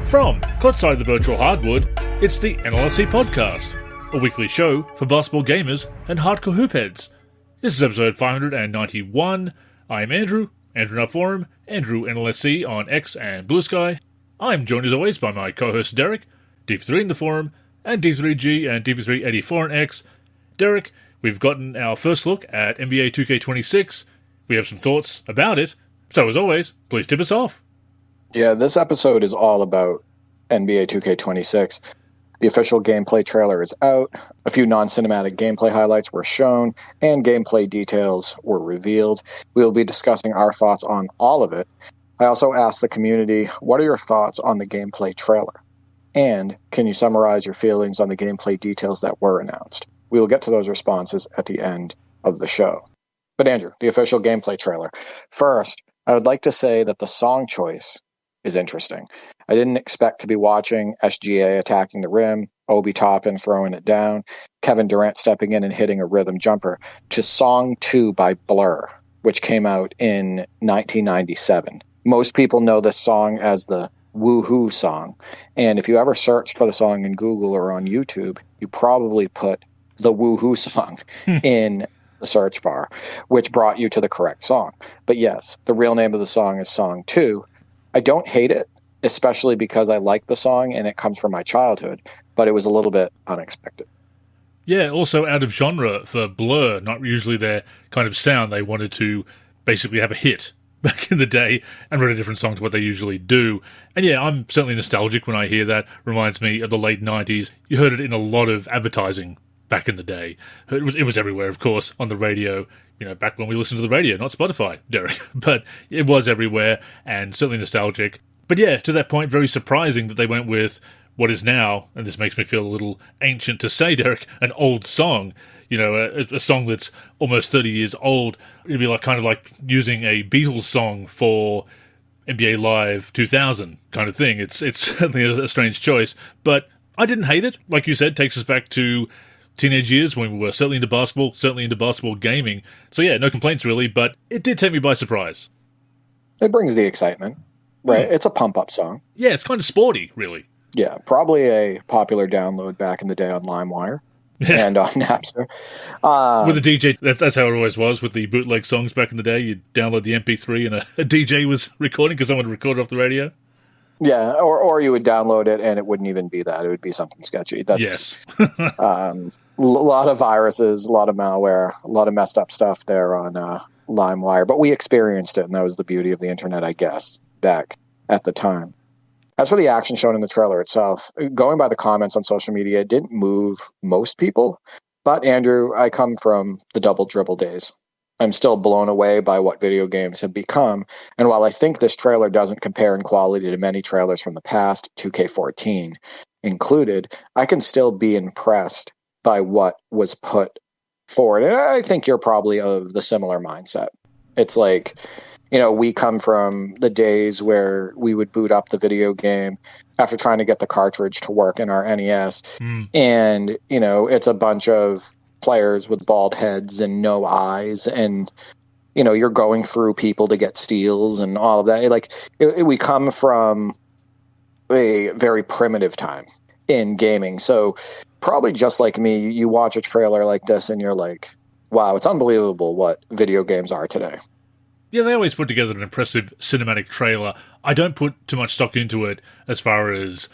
From courtside the virtual hardwood, it's the NLSC Podcast, a weekly show for basketball gamers and hardcore hoopheads. This is episode 591. I'm Andrew in our forum, Andrew NLSC on X and Blue Sky. I'm joined as always by my co-host Derek, DV3 in the forum, and DV3G and DV384 on X. Derek, we've gotten our first look at NBA 2K26. We have some thoughts about it, so as always, please tip us off. Yeah, this episode is all about NBA 2K26. The official gameplay trailer is out, a few non-cinematic gameplay highlights were shown, and gameplay details were revealed. We will be discussing our thoughts on all of it. I also asked the community, what are your thoughts on the gameplay trailer? And can you summarize your feelings on the gameplay details that were announced? We will get to those responses at the end of the show. But Andrew, the official gameplay trailer. First, I would like to say that the song choice is interesting. I didn't expect to be watching SGA attacking the rim, Obi Toppin throwing it down, Kevin Durant stepping in and hitting a rhythm jumper, to Song 2 by Blur, which came out in 1997. Most people know this song as the Woohoo song, and if you ever searched for the song in Google or on YouTube, you probably put the Woohoo song in the search bar, which brought you to the correct song. But yes, the real name of the song is Song 2. I don't hate it, especially because I like the song and it comes from my childhood, but it was a little bit unexpected. Yeah, also out of genre for Blur, not usually their kind of sound. They wanted to basically have a hit back in the day and wrote a different song to what they usually do. And yeah, I'm certainly nostalgic when I hear that. Reminds me of the late 90s. You heard it in a lot of advertising back in the day. It was everywhere, of course, on the radio. You know, back when we listened to the radio, not Spotify, Derek. But it was everywhere and certainly nostalgic. But yeah, to that point, very surprising that they went with what is now, and this makes me feel a little ancient to say, Derek, an old song. You know, a song that's almost 30 years old. It'd be like kind of like using a Beatles song for NBA Live 2000 kind of thing. It's certainly a strange choice, but I didn't hate it. Like you said, takes us back to teenage years when we were certainly into basketball gaming. So yeah, no complaints really, but it did take me by surprise. It brings the excitement, right? It's a pump-up song. Yeah, it's kind of sporty, really. Yeah, probably a popular download back in the day on LimeWire and on Napster. With the DJ, that's how it always was with the bootleg songs back in the day. You'd download the MP3 and a DJ was recording because someone recorded off the radio. Yeah, or you would download it and it wouldn't even be that. It would be something sketchy. Yes. A lot of viruses, a lot of malware, a lot of messed up stuff there on LimeWire. But we experienced it, and that was the beauty of the internet, I guess, back at the time. As for the action shown in the trailer itself, going by the comments on social media, it didn't move most people. But, Andrew, I come from the double dribble days. I'm still blown away by what video games have become. And while I think this trailer doesn't compare in quality to many trailers from the past, 2K14 included, I can still be impressed by what was put forward. And I think you're probably of the similar mindset. It's like, you know, we come from the days where we would boot up the video game after trying to get the cartridge to work in our NES. And, you know, it's a bunch of players with bald heads and no eyes, and you know, you're going through people to get steals and all of that. Like we come from a very primitive time in gaming, so probably just like me, you watch a trailer like this and you're like, wow, it's unbelievable what video games are today. Yeah, they always put together an impressive cinematic trailer. I don't put too much stock into it as far as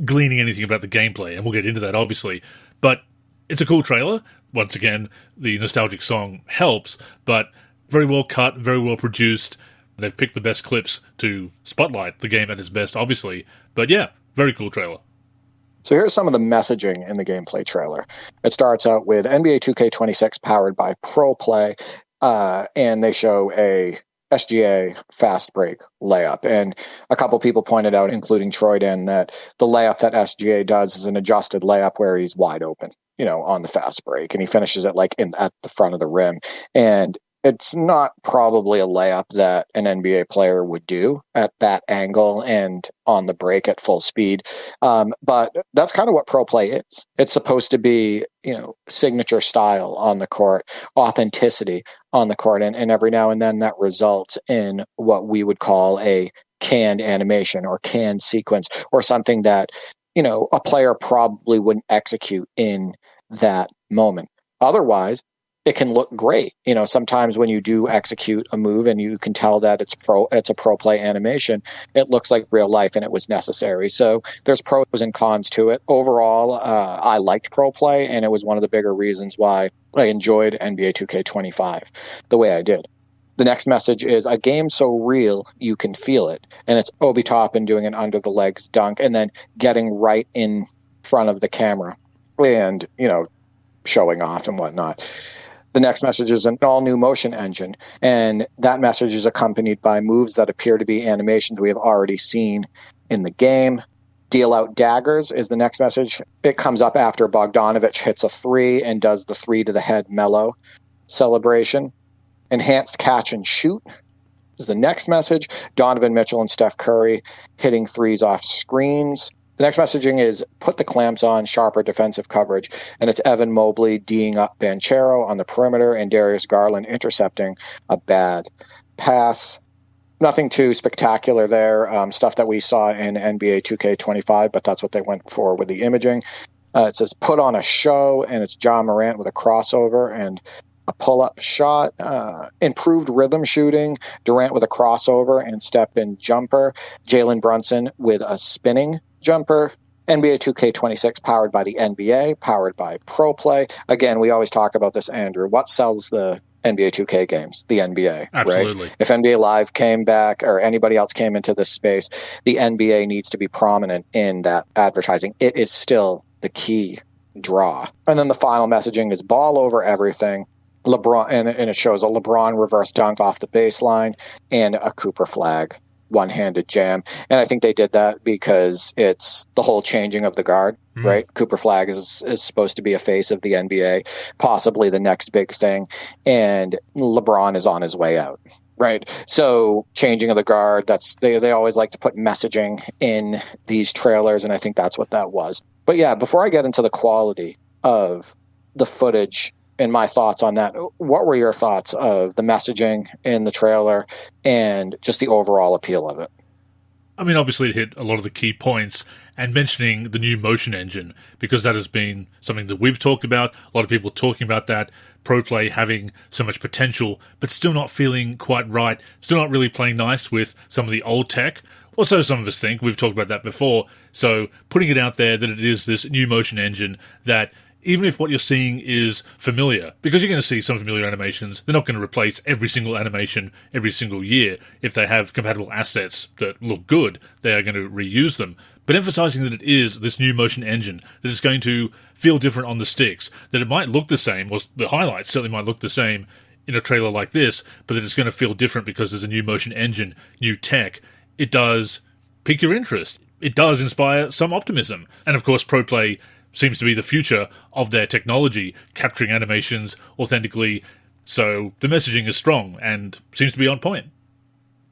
gleaning anything about the gameplay, and we'll get into that obviously, but it's a cool trailer. Once again, the nostalgic song helps, but very well cut, very well produced. They've picked the best clips to spotlight the game at its best, obviously. But yeah, very cool trailer. So here's some of the messaging in the gameplay trailer. It starts out with NBA 2K26 powered by Pro Play, and they show a SGA fast break layup. And a couple people pointed out, including Troyden, that the layup that SGA does is an adjusted layup where he's wide open, you know, on the fast break, and he finishes it like at the front of the rim. And it's not probably a layup that an NBA player would do at that angle and on the break at full speed. But that's kind of what pro play is. It's supposed to be, you know, signature style on the court, authenticity on the court. And every now and then that results in what we would call a canned animation or canned sequence or something that, a player probably wouldn't execute in that moment. Otherwise, it can look great. Sometimes when you do execute a move and you can tell that it's a pro play animation, it looks like real life and it was necessary. So there's pros and cons to it. Overall, I liked pro play, and it was one of the bigger reasons why I enjoyed NBA 2K25 the way I did. The next message is a game so real you can feel it. And it's Obi Toppin doing an under the legs dunk and then getting right in front of the camera and, showing off and whatnot. The next message is an all-new motion engine, and that message is accompanied by moves that appear to be animations we have already seen in the game. Deal out daggers is the next message. It comes up after Bogdanovich hits a three and does the three to the head mellow celebration. Enhanced catch and shoot is the next message. Donovan Mitchell and Steph Curry hitting threes off screens. The next messaging is put the clamps on, sharper defensive coverage. And it's Evan Mobley D'ing up Banchero on the perimeter and Darius Garland intercepting a bad pass. Nothing too spectacular there. Stuff that we saw in NBA 2K25, but that's what they went for with the imaging. It says put on a show, and it's John Morant with a crossover and a pull-up shot. Improved rhythm shooting, Durant with a crossover and step-in jumper. Jalen Brunson with a spinning jumper. NBA 2K26 powered by the NBA, powered by Pro Play. Again, we always talk about this, Andrew. What sells the NBA 2K games? The NBA, absolutely. Right? If NBA Live came back or anybody else came into this space, the NBA needs to be prominent in that advertising. It is still the key draw. And then the final messaging is ball over everything. LeBron, and it shows a LeBron reverse dunk off the baseline and a Cooper flag one-handed jam. And I think they did that because it's the whole changing of the guard, right? Cooper flag is supposed to be a face of the NBA, possibly the next big thing. And LeBron is on his way out, right? So changing of the guard, they always like to put messaging in these trailers. And I think that's what that was. But yeah, before I get into the quality of the footage and my thoughts on that, what were your thoughts of the messaging in the trailer and just the overall appeal of it? I mean, obviously it hit a lot of the key points, and mentioning the new motion engine, because that has been something that we've talked about, a lot of people talking about that, Pro Play having so much potential, but still not feeling quite right, still not really playing nice with some of the old tech, or so some of us think. We've talked about that before. So putting it out there that it is this new motion engine that, even if what you're seeing is familiar, because you're going to see some familiar animations, they're not going to replace every single animation every single year. If they have compatible assets that look good, they are going to reuse them. But emphasizing that it is this new motion engine, that it's going to feel different on the sticks, that it might look the same, or the highlights certainly might look the same in a trailer like this, but that it's going to feel different because there's a new motion engine, new tech. It does pique your interest. It does inspire some optimism. And of course, Pro Play seems to be the future of their technology, capturing animations authentically. So the messaging is strong and seems to be on point.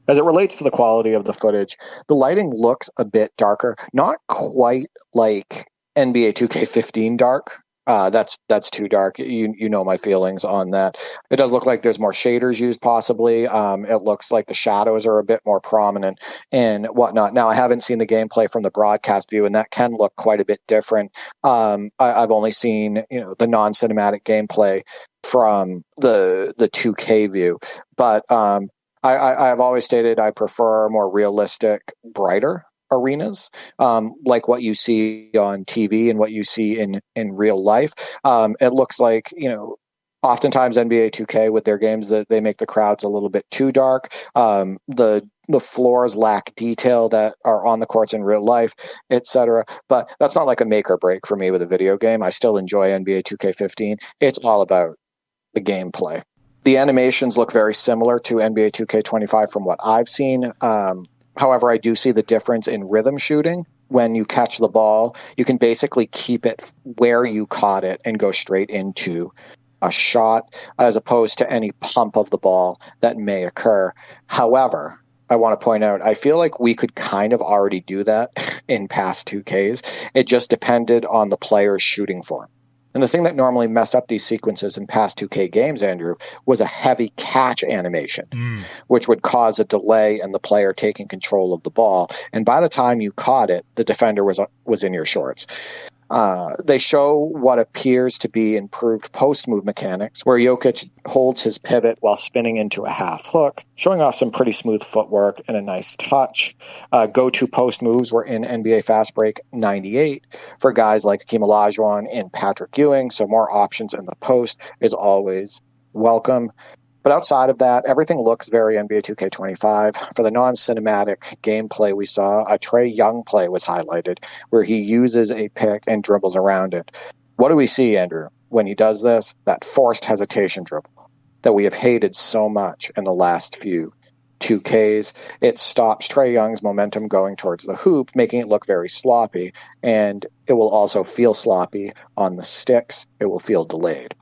As it relates to the quality of the footage, the lighting looks a bit darker, not quite like NBA 2K15 dark. That's too dark. You know my feelings on that. It does look like there's more shaders used, possibly. It looks like the shadows are a bit more prominent and whatnot. Now, I haven't seen the gameplay from the broadcast view, and that can look quite a bit different. I've only seen the non-cinematic gameplay from the 2K view, but I've always stated I prefer more realistic, brighter arenas, like what you see on TV and what you see in real life. It looks like, oftentimes NBA 2K with their games, that they make the crowds a little bit too dark. The floors lack detail that are on the courts in real life, etc. But that's not like a make or break for me with a video game. I still enjoy NBA 2K15. It's all about the gameplay. The animations look very similar to NBA 2K25 from what I've seen. However, I do see the difference in rhythm shooting. When you catch the ball, you can basically keep it where you caught it and go straight into a shot, as opposed to any pump of the ball that may occur. However, I want to point out, I feel like we could kind of already do that in past 2Ks. It just depended on the player's shooting form. And the thing that normally messed up these sequences in past 2K games, Andrew, was a heavy catch animation, which would cause a delay in the player taking control of the ball. And by the time you caught it, the defender was in your shorts. They show what appears to be improved post-move mechanics, where Jokic holds his pivot while spinning into a half hook, showing off some pretty smooth footwork and a nice touch. Go-to post moves were in NBA Fast Break 98 for guys like Hakeem Olajuwon and Patrick Ewing, so more options in the post is always welcome. But outside of that, everything looks very NBA 2K25. For the non-cinematic gameplay we saw, a Trae Young play was highlighted where he uses a pick and dribbles around it. What do we see, Andrew, when he does this? That forced hesitation dribble that we have hated so much in the last few 2Ks. It stops Trae Young's momentum going towards the hoop, making it look very sloppy, and it will also feel sloppy on the sticks. It will feel delayed.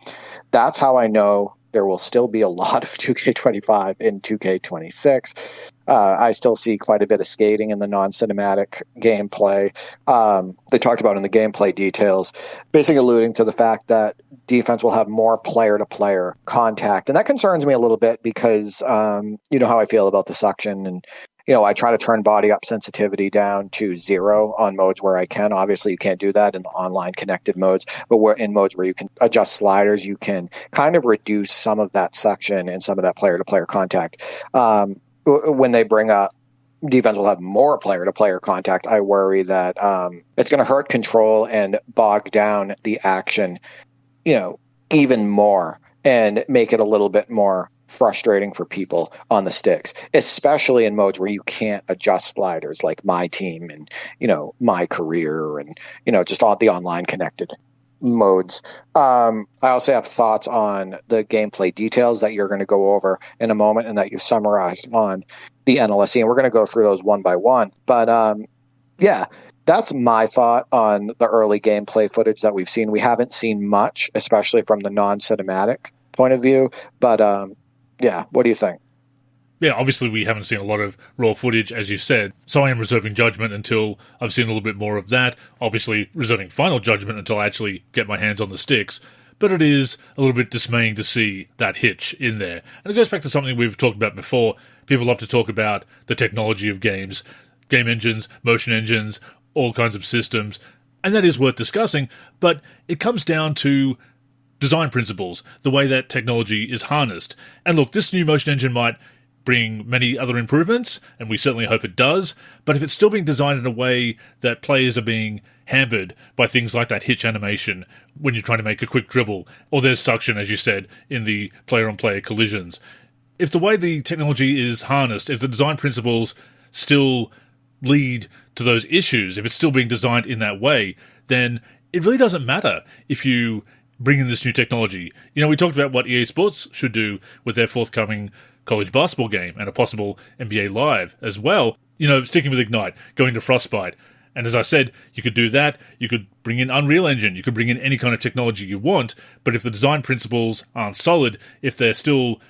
That's how I know there will still be a lot of 2K25 in 2K26. I still see quite a bit of skating in the non-cinematic gameplay. They talked about in the gameplay details, basically alluding to the fact that defense will have more player-to-player contact. And that concerns me a little bit because you know how I feel about the suction. And, you know, I try to turn body up sensitivity down to 0 on modes where I can. Obviously, you can't do that in the online connected modes, but we're in modes where you can adjust sliders. You can kind of reduce some of that suction and some of that player-to-player contact. When they bring up defense will have more player-to-player contact, I worry that it's going to hurt control and bog down the action, you know, even more and make it a little bit more frustrating for people on the sticks, especially in modes where you can't adjust sliders like my team and, you know, my career and, you know, just all the online connected modes. I also have thoughts on the gameplay details that you're going to go over in a moment and that you summarized on the NLSC, and we're going to go through those one by one. But yeah, that's my thought on the early gameplay footage that we've seen. We haven't seen much, especially from the non-cinematic point of view, but yeah, what do you think? Yeah, obviously we haven't seen a lot of raw footage, as you said, so I am reserving judgment until I've seen a little bit more of that. Obviously reserving final judgment until I actually get my hands on the sticks. But it is a little bit dismaying to see that hitch in there. And it goes back to something we've talked about before. People love to talk about the technology of games, game engines, motion engines, all kinds of systems, and that is worth discussing, but it comes down to design principles, the way that technology is harnessed. And look, this new motion engine might bring many other improvements, and we certainly hope it does, but if it's still being designed in a way that players are being hampered by things like that hitch animation when you're trying to make a quick dribble, or there's suction, as you said, in the player-on-player collisions. If the way the technology is harnessed, if the design principles still lead to those issues, if it's still being designed in that way, then it really doesn't matter if you bring in this new technology. You know, we talked about what EA Sports should do with their forthcoming college basketball game and a possible NBA Live as well. You know, sticking with Ignite, going to Frostbite. And as I said, you could do that. You could bring in Unreal Engine. You could bring in any kind of technology you want. But if the design principles aren't solid, if they're still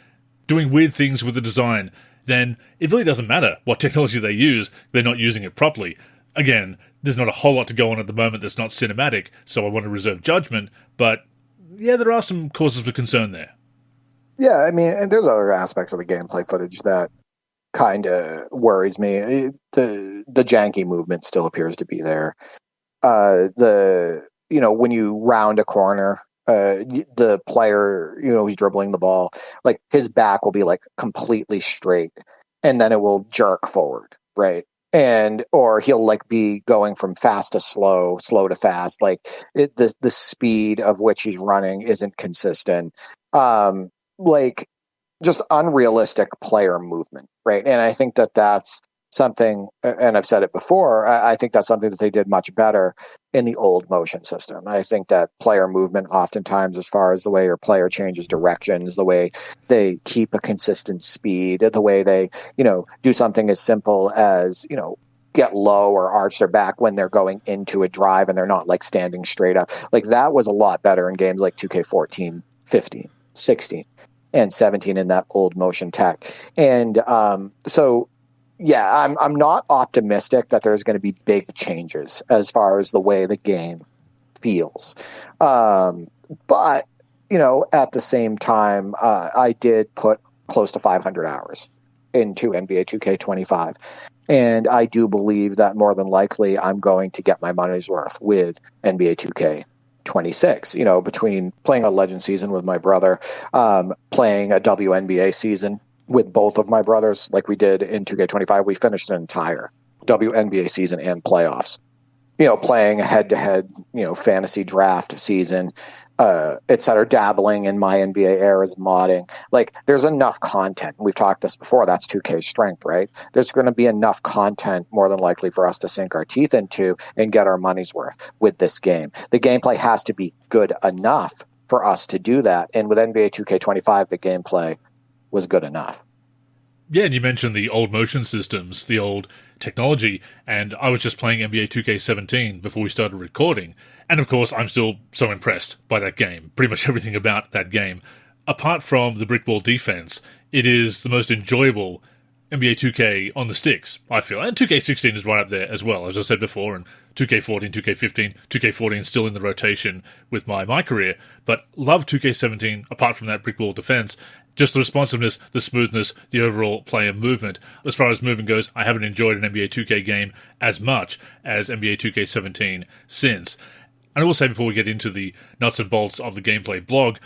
doing weird things with the design, then it really doesn't matter what technology they use. They're not using it properly. Again, there's not a whole lot to go on at the moment that's not cinematic, so I want to reserve judgment. But yeah, there are some causes for concern there. Yeah, I mean, and there's other aspects of the gameplay footage that kind of worries me. The janky movement still appears to be there. When you round a corner, the player, who's dribbling the ball, like his back will be like completely straight, and then it will jerk forward, right? Or he'll like be going from fast to slow to fast. Like the speed of which he's running isn't consistent. Like just unrealistic player movement, right? And I think that that's something, and I've said it before, I think that's something that they did much better in the old motion system. I think that player movement oftentimes, as far as the way your player changes directions, the way they keep a consistent speed, the way they, do something as simple as, get low or arch their back when they're going into a drive and they're not like standing straight up. Like that was a lot better in games like 2K14, 15, 16, and 17 in that old motion tech. And so yeah, I'm not optimistic that there's going to be big changes as far as the way the game feels. But, at the same time, I did put close to 500 hours into NBA 2K25. And I do believe that more than likely I'm going to get my money's worth with NBA 2K26. Between playing a Legend season with my brother, playing a WNBA season with both of my brothers, like we did in 2K25, we finished an entire WNBA season and playoffs. Playing a head-to-head, fantasy draft season, et cetera, dabbling in my NBA eras, modding. Like, there's enough content. We've talked this before. That's 2K's strength, right? There's going to be enough content, more than likely, for us to sink our teeth into and get our money's worth with this game. The gameplay has to be good enough for us to do that. And with NBA 2K25, the gameplay was good enough. Yeah, and you mentioned the old motion systems, the old technology, and I was just playing NBA 2K17 before we started recording, and of course I'm still so impressed by that game, pretty much everything about that game. Apart from the brick wall defense, it is the most enjoyable NBA 2K on the sticks, I feel, and 2K16 is right up there as well, as I said before, and 2K14, 2K15, 2K14 is still in the rotation with my career, but love 2K17 apart from that brick wall defense. Just the responsiveness, the smoothness, the overall player movement. As far as movement goes, I haven't enjoyed an NBA 2K game as much as NBA 2K17 since. And I will say before we get into the nuts and bolts of the gameplay blog,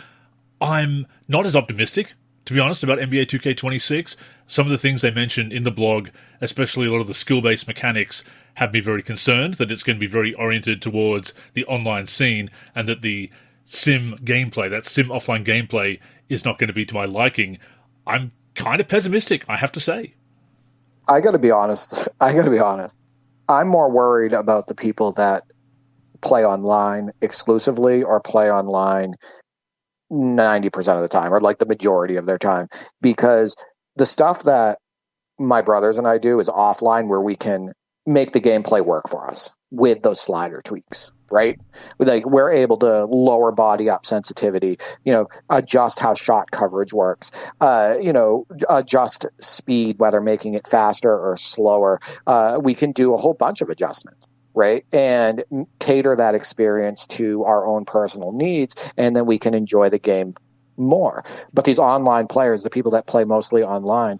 I'm not as optimistic, to be honest, about NBA 2K26. Some of the things they mentioned in the blog, especially a lot of the skill-based mechanics, have me very concerned that it's going to be very oriented towards the online scene and that the sim gameplay, that sim offline gameplay, is not going to be to my liking. I'm kind of pessimistic, I have to say. I got to be honest. I'm more worried about the people that play online exclusively or play online 90% of the time, or like the majority of their time, because the stuff that my brothers and I do is offline, where we can make the gameplay work for us with those slider tweaks, right? Like, we're able to lower body up sensitivity, adjust how shot coverage works, adjust speed, whether making it faster or slower. We can do a whole bunch of adjustments, right? And cater that experience to our own personal needs, and then we can enjoy the game more. But these online players, the people that play mostly online,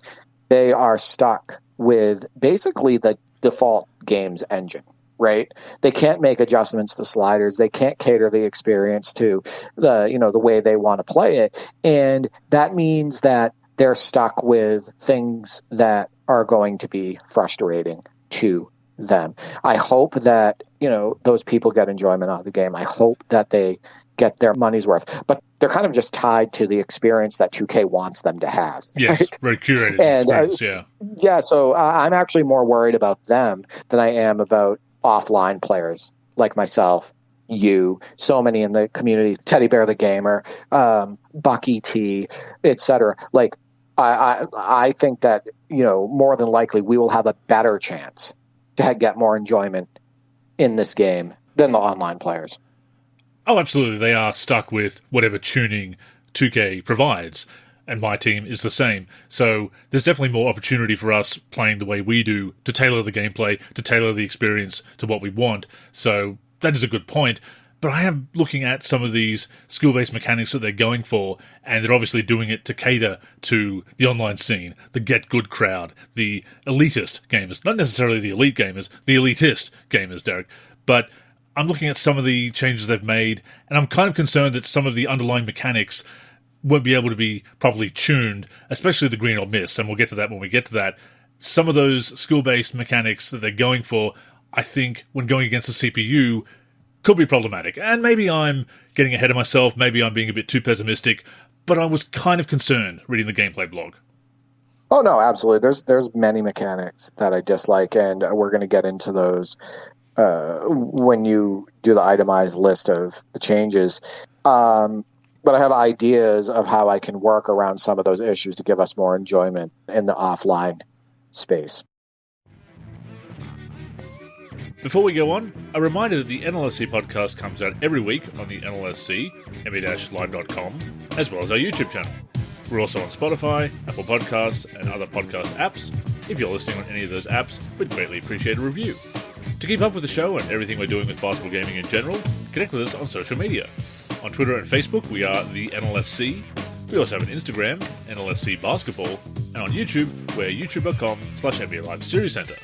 they are stuck with basically the default game's engine, right? They can't make adjustments to sliders. They can't cater the experience to the way they want to play it. And that means that they're stuck with things that are going to be frustrating to them. I hope that, those people get enjoyment out of the game. I hope that they get their money's worth. But they're kind of just tied to the experience that 2K wants them to have. Yes, right? very curated experience, yeah. Yeah, so I'm actually more worried about them than I am about offline players like myself, you, so many in the community, Teddy Bear the Gamer, Bucky T, etc. Like, I think that, more than likely we will have a better chance to get more enjoyment in this game than the online players. Oh, absolutely. They are stuck with whatever tuning 2K provides, and my team is the same. So there's definitely more opportunity for us playing the way we do to tailor the gameplay, to tailor the experience to what we want. So that is a good point. But I am looking at some of these skill-based mechanics that they're going for, and they're obviously doing it to cater to the online scene, the get-good crowd, the elitist gamers. Not necessarily the elite gamers, the elitist gamers, Derek. But I'm looking at some of the changes they've made, and I'm kind of concerned that some of the underlying mechanics won't be able to be properly tuned, especially the green or miss, and we'll get to that when we get to that. Some of those skill-based mechanics that they're going for, I think, when going against the CPU, could be problematic. And maybe I'm getting ahead of myself, maybe I'm being a bit too pessimistic, but I was kind of concerned reading the gameplay blog. Oh, no, absolutely. There's many mechanics that I dislike, and we're going to get into those when you do the itemized list of the changes. But I have ideas of how I can work around some of those issues to give us more enjoyment in the offline space. Before we go on, a reminder that the NLSC podcast comes out every week on the NLSC, me-live.com, as well as our YouTube channel. We're also on Spotify, Apple Podcasts, and other podcast apps. If you're listening on any of those apps, we'd greatly appreciate a review. To keep up with the show and everything we're doing with basketball gaming in general, connect with us on social media. On Twitter and Facebook, we are the NLSC. We also have an Instagram, NLSC Basketball, and on YouTube, we're youtube.com/NBA Live Series Center.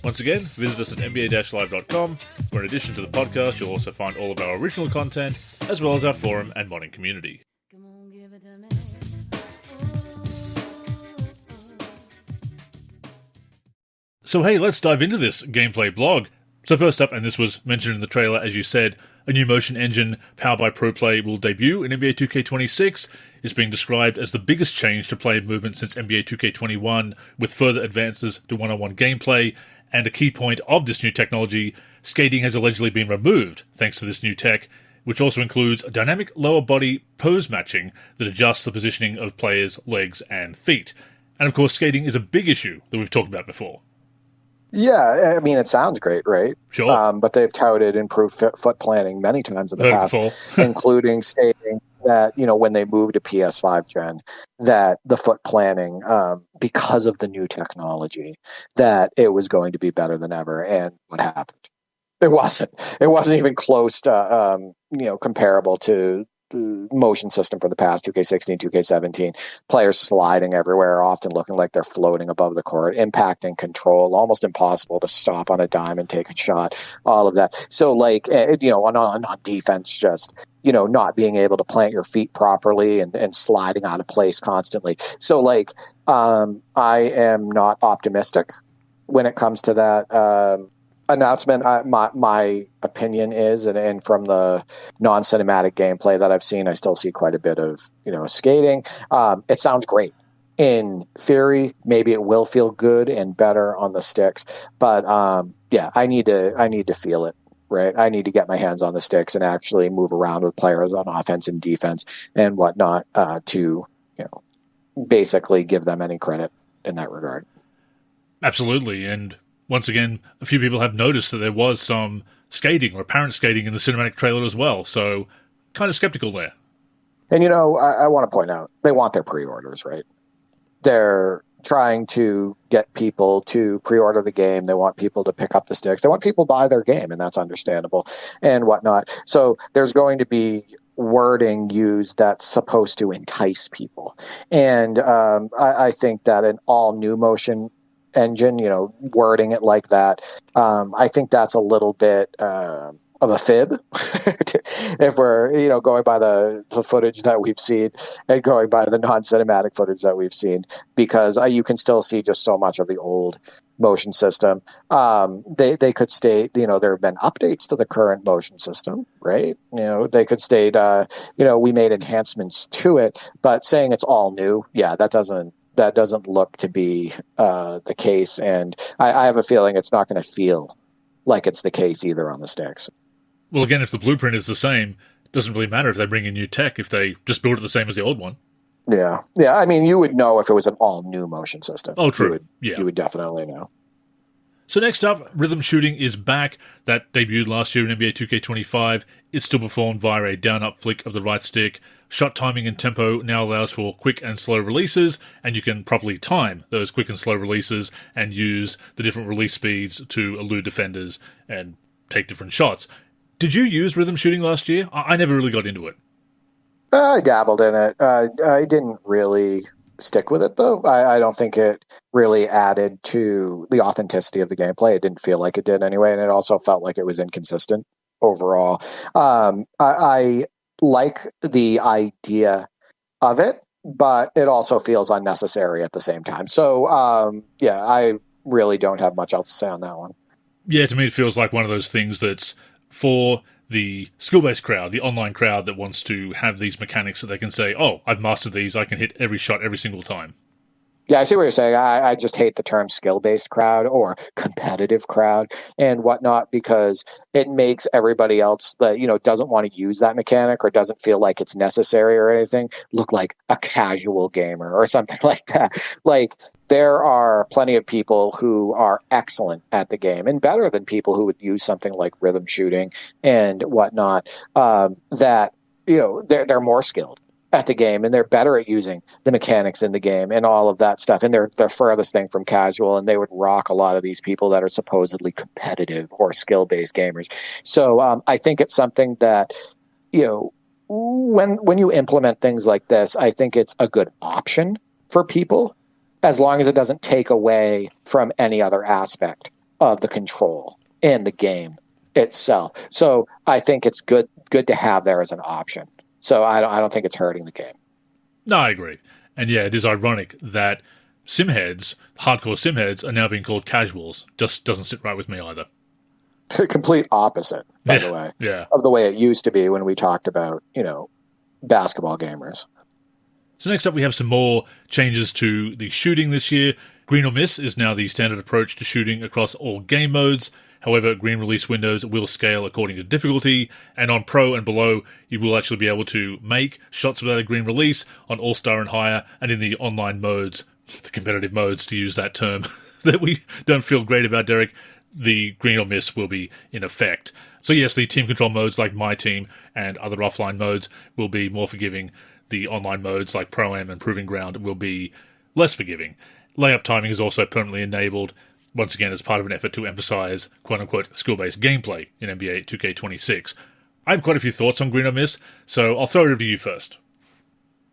Once again, visit us at nba-live.com, where in addition to the podcast, you'll also find all of our original content, as well as our forum and modding community. So hey, let's dive into this gameplay blog. So first up, and this was mentioned in the trailer, as you said, a new motion engine powered by ProPlay will debut in NBA 2K26. It's being described as the biggest change to player movement since NBA 2K21, with further advances to one-on-one gameplay. And a key point of this new technology, skating has allegedly been removed thanks to this new tech, which also includes a dynamic lower body pose matching that adjusts the positioning of players' legs and feet. And of course, skating is a big issue that we've talked about before. Yeah, I mean, it sounds great, right? Sure. But they've touted improved foot planning many times in the past, including stating that, when they moved to PS5 gen, that the foot planning, because of the new technology, that it was going to be better than ever. And what happened? It wasn't. It wasn't even close to, comparable to the motion system for the past 2K16, 2K17. Players sliding everywhere, often looking like they're floating above the court, impacting control, almost impossible to stop on a dime and take a shot, all of that. So, on defense, just, not being able to plant your feet properly and sliding out of place constantly. So, I am not optimistic when it comes to that announcement. My opinion is, and from the non-cinematic gameplay that I've seen, I still see quite a bit of skating. It sounds great in theory. Maybe it will feel good and better on the sticks, but I need to feel it. Right, I need to get my hands on the sticks and actually move around with players on offense and defense and whatnot to basically give them any credit in that regard. Absolutely, and once again, a few people have noticed that there was some skating or apparent skating in the cinematic trailer as well, so kind of skeptical there. And, I want to point out, they want their pre-orders, right? They're trying to get people to pre-order the game. They want people to pick up the sticks. They want people to buy their game, and that's understandable and whatnot. So there's going to be wording used that's supposed to entice people. And I think that an all-new motion engine, wording it like that, I think that's a little bit of a fib if we're going by the footage that we've seen and going by the non-cinematic footage that we've seen, because you can still see just so much of the old motion system. They could state, there have been updates to the current motion system, right? They could state, we made enhancements to it, but saying it's all new, that doesn't look to be the case, and I have a feeling it's not going to feel like it's the case either on the sticks. Well, again, if the blueprint is the same, it doesn't really matter if they bring in new tech if they just build it the same as the old one. Yeah. I mean, you would know if it was an all-new motion system. Oh, true. You would definitely know. So next up, rhythm shooting is back. That debuted last year in NBA 2K25. It's still performed via a down-up flick of the right stick. Shot timing and tempo now allows for quick and slow releases, and you can properly time those quick and slow releases and use the different release speeds to elude defenders and take different shots. Did you use rhythm shooting last year? I never really got into it. I dabbled in it. I didn't really stick with it, though. I don't think it really added to the authenticity of the gameplay. It didn't feel like it did anyway, and it also felt like it was inconsistent overall. I like the idea of it, but it also feels unnecessary at the same time. So, I really don't have much else to say on that one. Yeah, to me it feels like one of those things that's for the skill-based crowd, the online crowd that wants to have these mechanics that they can say, oh, I've mastered these, I can hit every shot every single time. Yeah, I see what you're saying. I just hate the term skill-based crowd or competitive crowd and whatnot, because it makes everybody else that, doesn't want to use that mechanic or doesn't feel like it's necessary or anything look like a casual gamer or something like that. Like, there are plenty of people who are excellent at the game and better than people who would use something like rhythm shooting and whatnot, that, they're more skilled. at the game, and they're better at using the mechanics in the game and all of that stuff. And they're the furthest thing from casual, and they would rock a lot of these people that are supposedly competitive or skill-based gamers. So I think it's something that, when you implement things like this, I think it's a good option for people, as long as it doesn't take away from any other aspect of the control in the game itself. So I think it's good to have there as an option. So I don't think it's hurting the game. No, I agree. And yeah, it is ironic that simheads, hardcore simheads, are now being called casuals. Just doesn't sit right with me either. Complete opposite, by the way, of the way it used to be when we talked about, basketball gamers. So next up, we have some more changes to the shooting this year. Green or miss is now the standard approach to shooting across all game modes. However, green release windows will scale according to difficulty, and on Pro and below, you will actually be able to make shots without a green release on All-Star and higher, and in the online modes, the competitive modes, to use that term that we don't feel great about, Derek, the green or miss will be in effect. So yes, the team control modes like My Team and other offline modes will be more forgiving. The online modes like Pro-Am and Proving Ground will be less forgiving. Layup timing is also permanently enabled, once again as part of an effort to emphasize quote-unquote skill-based gameplay in NBA 2K26. I have quite a few thoughts on green or miss, so I'll throw it over to you first.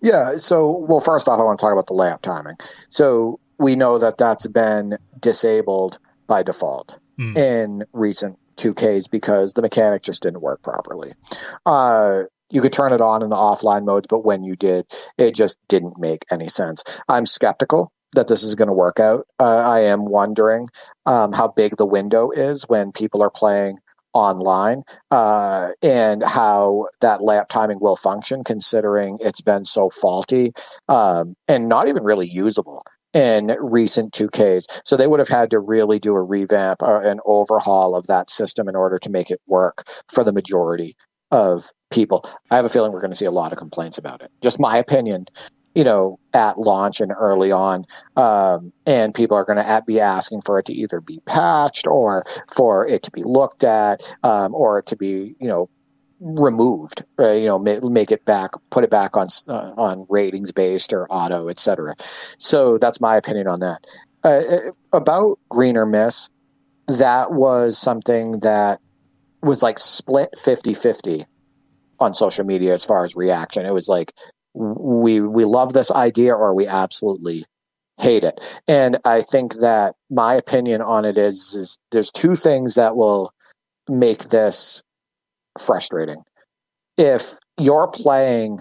Yeah, so, first off, I want to talk about the layup timing. So we know that that's been disabled by default in recent 2Ks because the mechanic just didn't work properly. You could turn it on in the offline modes, but when you did, it just didn't make any sense. I'm skeptical that this is going to work out. I am wondering how big the window is when people are playing online and how that layup timing will function, considering it's been so faulty and not even really usable in recent 2Ks. So they would have had to really do a revamp or an overhaul of that system in order to make it work for the majority of people. I have a feeling we're going to see a lot of complaints about it. Just my opinion, at launch and early on. And people are going to be asking for it to either be patched or for it to be looked at or to be, removed, make it back, put it back on ratings based or auto, etc. So that's my opinion on that. About green or miss, that was something that was like split 50-50 on social media as far as reaction. It was like, we love this idea or we absolutely hate it. And I think that my opinion on it is there's two things that will make this frustrating. If you're playing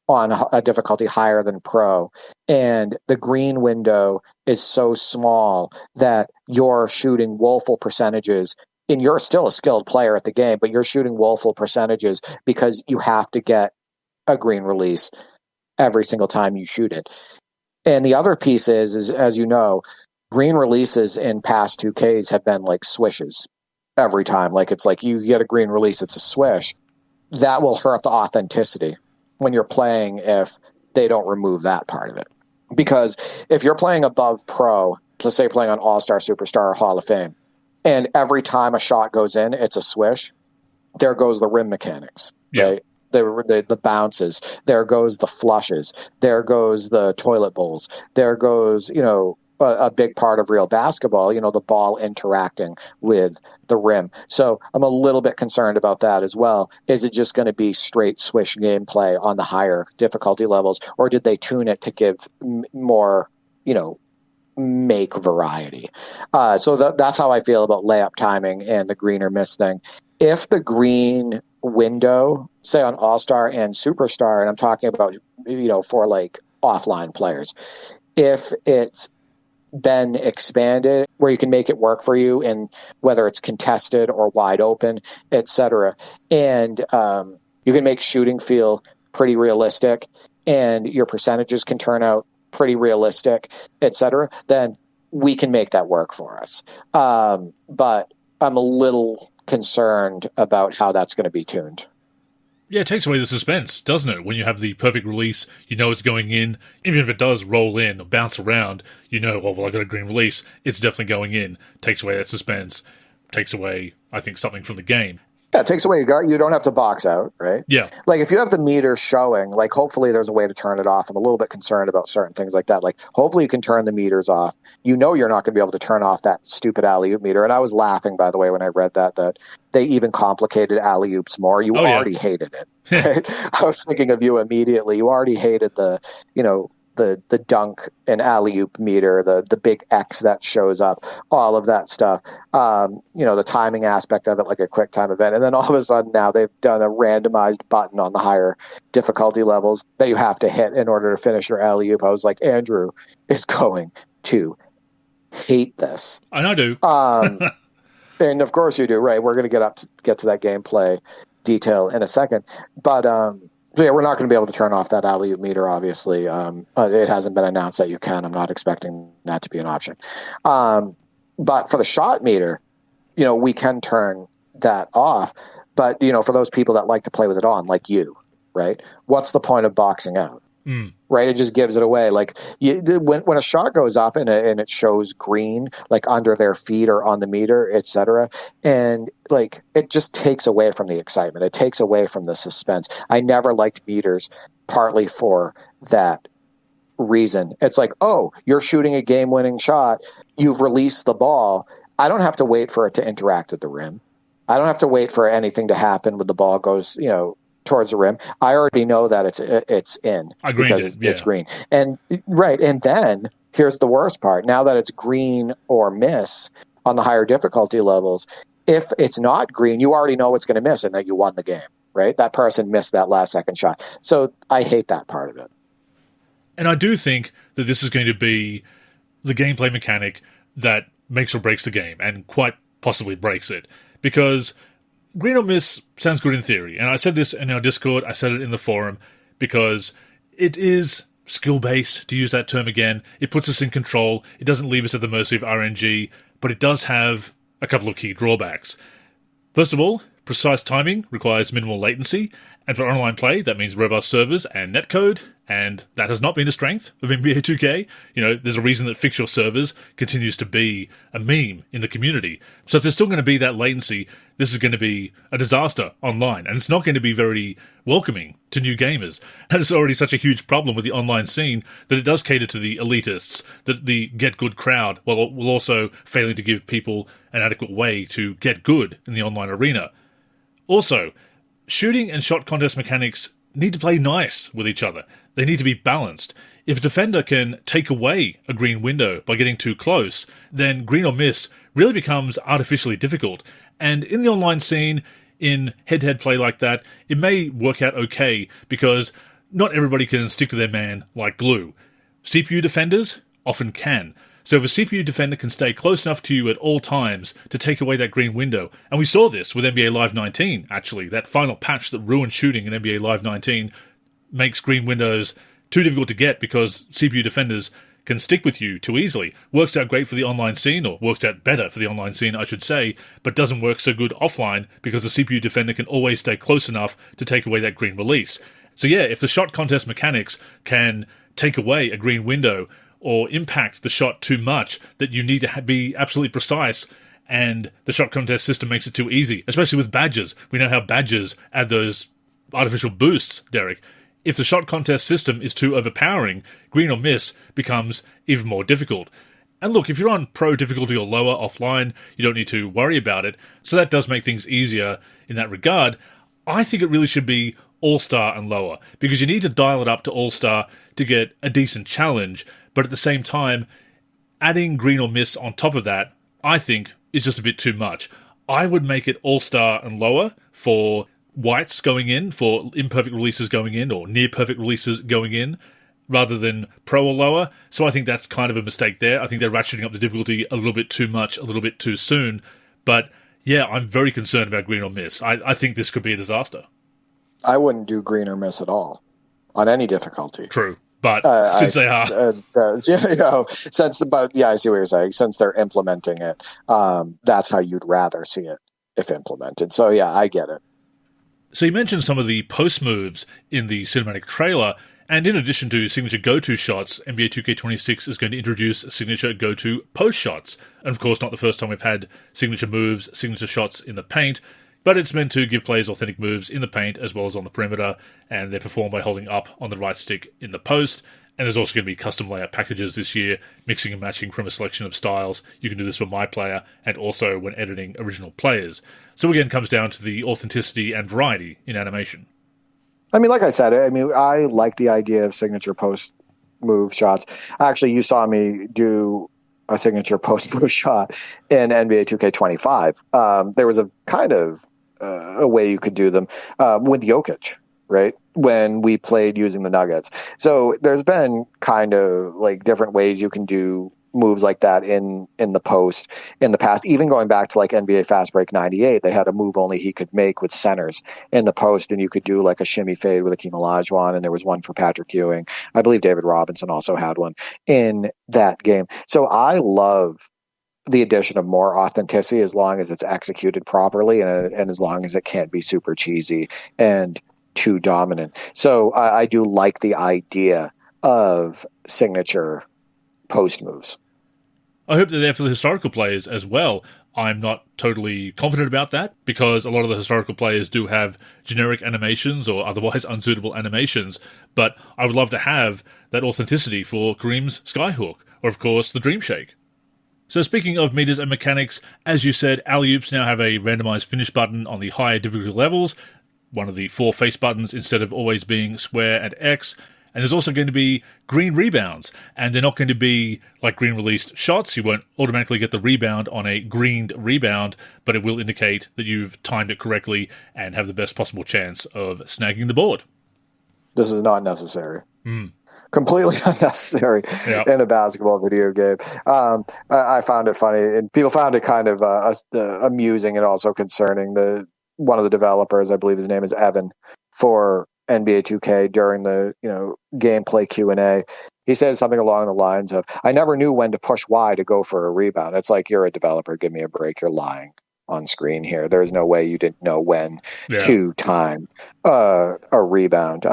on a difficulty higher than Pro and the green window is so small that you're shooting woeful percentages, and you're still a skilled player at the game, but you're shooting woeful percentages because you have to get a green release every single time you shoot it. And the other piece is, as you know, green releases in past 2Ks have been like swishes every time. Like, it's like you get a green release, it's a swish. That will hurt the authenticity when you're playing if they don't remove that part of it. Because if you're playing above Pro, let's say playing on All-Star, Superstar, or Hall of Fame, and every time a shot goes in, it's a swish, there goes the rim mechanics, right? The bounces, there goes the flushes, there goes the toilet bowls, there goes, a big part of real basketball, the ball interacting with the rim. So I'm a little bit concerned about that as well. Is it just going to be straight swish gameplay on the higher difficulty levels, or did they tune it to give more, make variety? So that's how I feel about layup timing and the green or miss thing. If the green window, say on All-Star and Superstar, and I'm talking about, for like offline players, if it's been expanded where you can make it work for you, and whether it's contested or wide open, etc., and you can make shooting feel pretty realistic and your percentages can turn out pretty realistic, etc., then we can make that work for us. But I'm a little concerned about how that's going to be tuned. Yeah, it takes away the suspense, doesn't it? When you have the perfect release, you know it's going in. Even if it does roll in or bounce around, I got a green release, it's definitely going in. Takes away that suspense. Takes away, I think, something from the game. Yeah, it takes away. You don't have to box out, right? Yeah. Like if you have the meter showing, like hopefully there's a way to turn it off. I'm a little bit concerned about certain things like that. Like hopefully you can turn the meters off. You know you're not going to be able to turn off that stupid alley-oop meter. And I was laughing, by the way, when I read that they even complicated alley-oops more. You already hated it. Right? I was thinking of you immediately. You already hated the dunk and alley-oop meter, the big X that shows up, all of that stuff. The timing aspect of it, like a quick time event. And then all of a sudden now they've done a randomized button on the higher difficulty levels that you have to hit in order to finish your alley-oop. I was like, Andrew is going to hate this. And I do. And of course you do, right? We're going to get to that gameplay detail in a second. But, yeah, we're not going to be able to turn off that alley-oop meter, obviously. It hasn't been announced that you can. I'm not expecting that to be an option. But for the shot meter, we can turn that off. But, for those people that like to play with it on, like you, right? What's the point of boxing out? Right? It just gives it away. Like when a shot goes up and it shows green, like under their feet or on the meter, etc. And like, it just takes away from the excitement. It takes away from the suspense. I never liked meters partly for that reason. It's like, oh, you're shooting a game-winning shot. You've released the ball. I don't have to wait for it to interact with the rim. I don't have to wait for anything to happen when the ball goes, towards the rim. I already know that it's in because it's green. And right. And then here's the worst part. Now that it's green or miss on the higher difficulty levels, if it's not green, you already know it's going to miss and that you won the game, right? That person missed that last second shot. So I hate that part of it. And I do think that this is going to be the gameplay mechanic that makes or breaks the game, and quite possibly breaks it, because green or miss sounds good in theory. And I said this in our Discord, I said it in the forum, because it is skill-based, to use that term again. It puts us in control. It doesn't leave us at the mercy of RNG, but it does have a couple of key drawbacks. First of all, precise timing requires minimal latency, and for online play, that means robust servers and netcode, and that has not been a strength of NBA 2K. There's a reason that fix your servers continues to be a meme in the community. So if there's still going to be that latency, this is going to be a disaster online, and it's not going to be very welcoming to new gamers. And it's already such a huge problem with the online scene that it does cater to the elitists, the get-good crowd, while also failing to give people an adequate way to get good in the online arena. Also, shooting and shot contest mechanics need to play nice with each other. They need to be balanced. If a defender can take away a green window by getting too close, then green or miss really becomes artificially difficult. And in the online scene, in head-to-head play like that, it may work out okay, because not everybody can stick to their man like glue. CPU defenders often can. So if a CPU defender can stay close enough to you at all times to take away that green window, and we saw this with NBA Live 19, actually, that final patch that ruined shooting in NBA Live 19 makes green windows too difficult to get because CPU defenders can stick with you too easily. Works out great for the online scene, or works out better for the online scene, I should say, but doesn't work so good offline because the CPU defender can always stay close enough to take away that green release. So yeah, if the shot contest mechanics can take away a green window or impact the shot too much that you need to be absolutely precise, and the shot contest system makes it too easy, especially with badges. We know how badges add those artificial boosts, Derek. If the shot contest system is too overpowering, green or miss becomes even more difficult. And look, if you're on pro difficulty or lower offline, you don't need to worry about it, so that does make things easier in that regard. I think it really should be all-star and lower, because you need to dial it up to all-star to get a decent challenge, but at the same time, adding green or miss on top of that, I think, is just a bit too much. I would make it all-star and lower for whites going in, for imperfect releases going in, or near-perfect releases going in, rather than pro or lower. So I think that's kind of a mistake there. I think they're ratcheting up the difficulty a little bit too much, a little bit too soon. But yeah, I'm very concerned about green or miss. I think this could be a disaster. I wouldn't do green or miss at all on any difficulty. True. But since they are, I see what you're saying. Since they're implementing it, that's how you'd rather see it if implemented. So yeah, I get it. So you mentioned some of the post moves in the cinematic trailer, and in addition to signature go-to shots, NBA 2K26 is going to introduce signature go-to post shots. And of course, not the first time we've had signature moves, signature shots in the paint. But it's meant to give players authentic moves in the paint as well as on the perimeter, and they're performed by holding up on the right stick in the post. And there's also going to be custom layout packages this year, mixing and matching from a selection of styles. You can do this for My Player and also when editing original players. So again, it comes down to the authenticity and variety in animation. I mean, like I said, I like the idea of signature post move shots. Actually, you saw me do a signature post move shot in NBA 2K25. There was a kind of a way you could do them with Jokic, right? When we played using the Nuggets. So there's been kind of like different ways you can do moves like that in the post in the past. Even going back to like NBA Fast Break 98, they had a move only he could make with centers in the post, and you could do like a shimmy fade with Akeem Olajuwon, and there was one for Patrick Ewing. I believe David Robinson also had one in that game. So I love the addition of more authenticity as long as it's executed properly and as long as it can't be super cheesy and too dominant. So I do like the idea of signature post moves. I hope they're there for the historical players as well. I'm not totally confident about that because a lot of the historical players do have generic animations or otherwise unsuitable animations, but I would love to have that authenticity for Kareem's Skyhook or, of course, the Dream Shake. So speaking of meters and mechanics, as you said, alley-oops now have a randomized finish button on the higher difficulty levels, one of the 4 face buttons instead of always being square and X. And there's also going to be green rebounds, and they're not going to be like green released shots. You won't automatically get the rebound on a greened rebound, but it will indicate that you've timed it correctly and have the best possible chance of snagging the board. This is not necessary. Completely unnecessary in a basketball video game. I found it funny, and people found it kind of amusing and also concerning. One of the developers, I believe his name is Evan, for NBA 2K during the gameplay Q&A, he said something along the lines of, "I never knew when to push Y to go for a rebound." It's like, you're a developer, give me a break. You're lying on screen here. There's no way you didn't know when to time a rebound.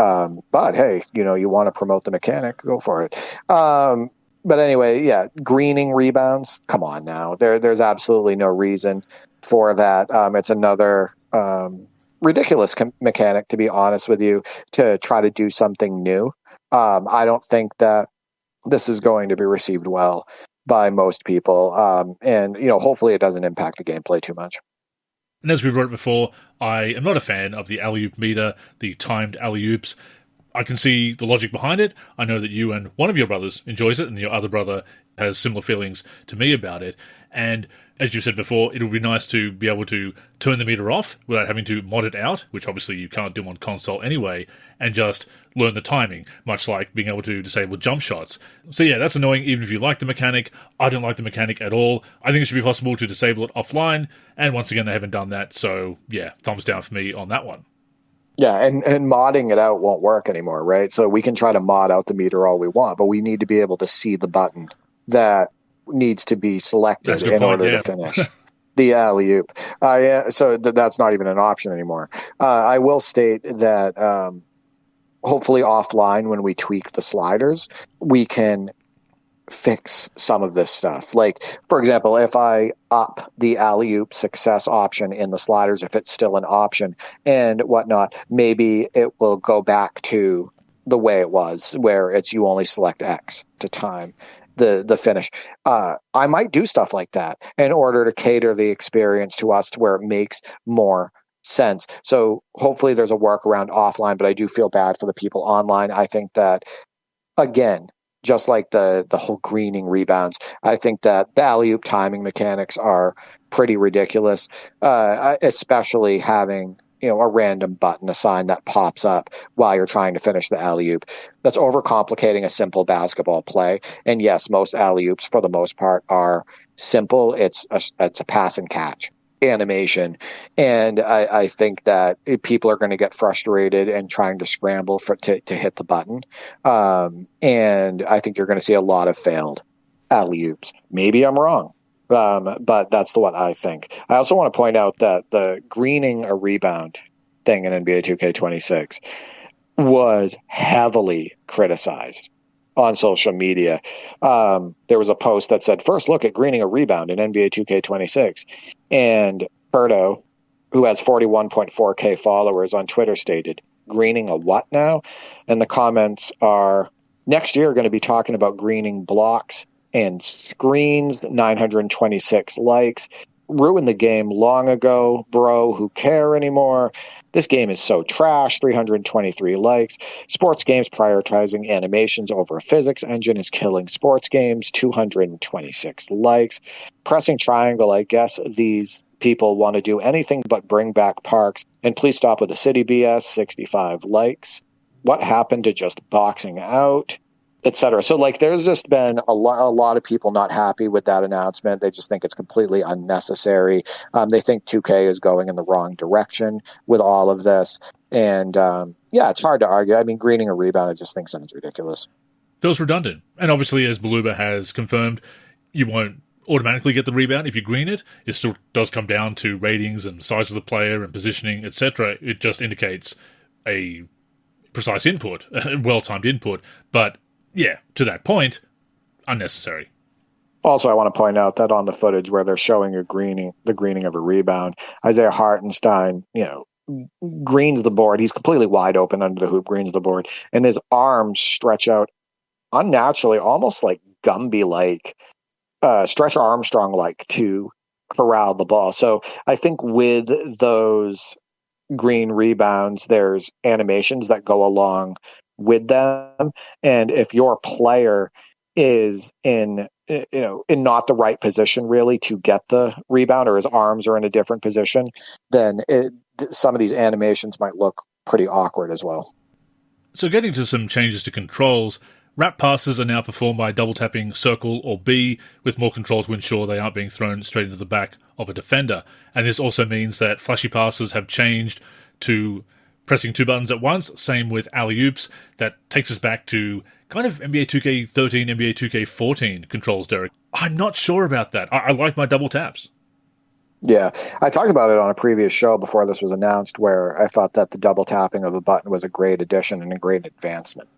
But hey, you want to promote the mechanic, go for it. But anyway, greening rebounds. Come on now. There's absolutely no reason for that. It's another ridiculous mechanic, to be honest with you, to try to do something new. I don't think that this is going to be received well by most people. And hopefully it doesn't impact the gameplay too much. And as we wrote before, I am not a fan of the alley-oop meter, the timed alley-oops. I can see the logic behind it. I know that you and one of your brothers enjoys it, and your other brother has similar feelings to me about it. And as you said before, it would be nice to be able to turn the meter off without having to mod it out, which obviously you can't do on console anyway, and just learn the timing, much like being able to disable jump shots. So yeah, that's annoying even if you like the mechanic. I don't like the mechanic at all. I think it should be possible to disable it offline, and once again, they haven't done that, so yeah, thumbs down for me on that one. Yeah, and modding it out won't work anymore, right? So we can try to mod out the meter all we want, but we need to be able to see the button that needs to be selected in order to finish the alley-oop. So that's not even an option anymore. I will state that hopefully offline, when we tweak the sliders, we can fix some of this stuff. Like, for example, if I up the alley-oop success option in the sliders, if it's still an option and whatnot, maybe it will go back to the way it was, where it's you only select X to time the finish. I might do stuff like that in order to cater the experience to us to where it makes more sense. So hopefully there's a workaround offline, but I do feel bad for the people online. I think that, again, just like the whole greening rebounds, I think that the alley-oop timing mechanics are pretty ridiculous, especially having a random button assigned that pops up while you're trying to finish the alley-oop. That's overcomplicating a simple basketball play. And yes, most alley-oops, for the most part, are simple. It's a pass and catch animation. And I think that people are going to get frustrated and trying to scramble to hit the button. And I think you're going to see a lot of failed alley-oops. Maybe I'm wrong. But that's what I think. I also want to point out that the greening a rebound thing in NBA 2K26 was heavily criticized on social media. There was a post that said, "First look at greening a rebound in NBA 2K26." And Berto, who has 41.4K followers on Twitter, stated, "Greening a what now?" And the comments are, "Next year, going to be talking about greening blocks and screens." 926 likes. "Ruined the game long ago, bro. Who care anymore? This game is so trash." 323 likes. "Sports games prioritizing animations over a physics engine is killing sports games." 226 likes. "Pressing triangle, I guess these people want to do anything but bring back parks. And please stop with the city BS." 65 likes. "What happened to just boxing out?" Etc. So, like, there's just been a lot of people not happy with that announcement. They just think it's completely unnecessary. They think 2K is going in the wrong direction with all of this. And, yeah, it's hard to argue. I mean, greening a rebound, I just think sounds ridiculous. Feels redundant. And obviously, as Beluba has confirmed, you won't automatically get the rebound if you green it. It still does come down to ratings and size of the player and positioning, etc. It just indicates a precise input, a well-timed input. But yeah, to that point, unnecessary. Also, I want to point out that on the footage where they're showing the greening of a rebound, Isaiah Hartenstein, greens the board. He's completely wide open under the hoop, greens the board, and his arms stretch out unnaturally, almost like Gumby-like, Stretch Armstrong-like, to corral the ball. So I think with those green rebounds, there's animations that go along with them, and if your player is in not the right position really to get the rebound, or his arms are in a different position, then some of these animations might look pretty awkward as well. So getting to some changes to controls, wrap passes are now performed by double tapping circle or B, with more control to ensure they aren't being thrown straight into the back of a defender. And this also means that flashy passes have changed to pressing two buttons at once, same with alley-oops. That takes us back to kind of NBA 2K13, NBA 2K14 controls, Derek. I'm not sure about that. I like my double taps. Yeah, I talked about it on a previous show before this was announced, where I thought that the double tapping of a button was a great addition and a great advancement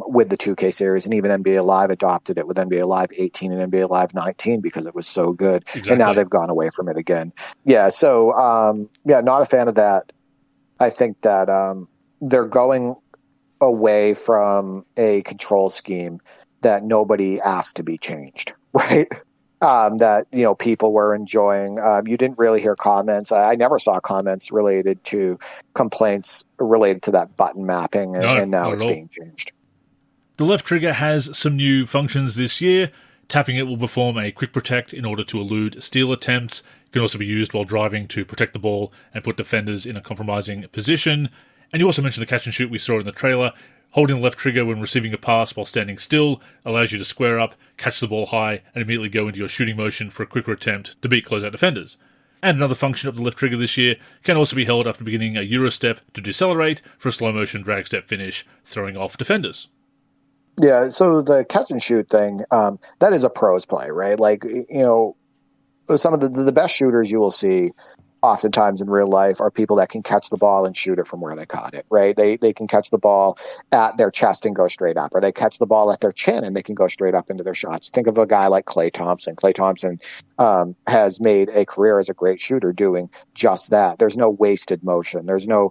with the 2K series, and even NBA Live adopted it with NBA Live 18 and NBA Live 19 because it was so good. Exactly. And now they've gone away from it again. Yeah, so not a fan of that. I think that they're going away from a control scheme that nobody asked to be changed, right? That people were enjoying. You didn't really hear comments. I never saw comments related to complaints related to that button mapping, and now it's being changed. The left trigger has some new functions this year. Tapping it will perform a quick protect in order to elude steal attempts. It can also be used while driving to protect the ball and put defenders in a compromising position. And you also mentioned the catch and shoot we saw in the trailer. Holding the left trigger when receiving a pass while standing still allows you to square up, catch the ball high, and immediately go into your shooting motion for a quicker attempt to beat closeout defenders. And another function of the left trigger this year can also be held after beginning a Euro step to decelerate for a slow motion drag step finish, throwing off defenders. Yeah, so the catch and shoot thing, that is a pros play, right? Like, some of the best shooters you will see oftentimes in real life are people that can catch the ball and shoot it from where they caught it, right? They can catch the ball at their chest and go straight up, or they catch the ball at their chin and they can go straight up into their shots. Think of a guy like Klay Thompson. Klay Thompson has made a career as a great shooter doing just that. There's no wasted motion. There's no,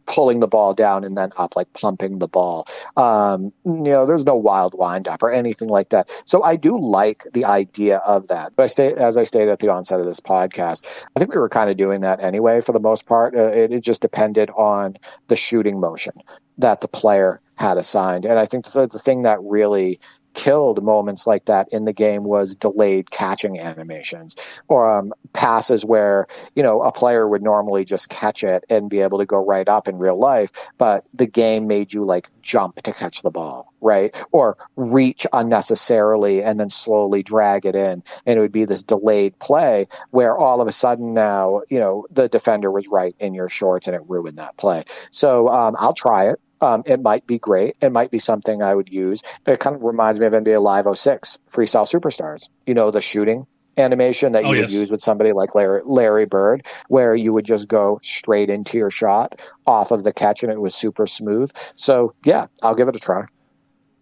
pulling the ball down and then up, like pumping the ball. There's no wild wind up or anything like that. So I do like the idea of that. But as I stated at the onset of this podcast, I think we were kind of doing that anyway for the most part. It just depended on the shooting motion that the player had assigned. And I think the thing that really killed moments like that in the game was delayed catching animations, or passes where a player would normally just catch it and be able to go right up in real life, but the game made you like jump to catch the ball, right? Or reach unnecessarily and then slowly drag it in, and it would be this delayed play where all of a sudden now the defender was right in your shorts and it ruined that play. So I'll try it. It might be great. It might be something I would use. It kind of reminds me of NBA Live 06, Freestyle Superstars. The shooting animation that you would use with somebody like Larry Bird, where you would just go straight into your shot off of the catch and it was super smooth. So, yeah, I'll give it a try.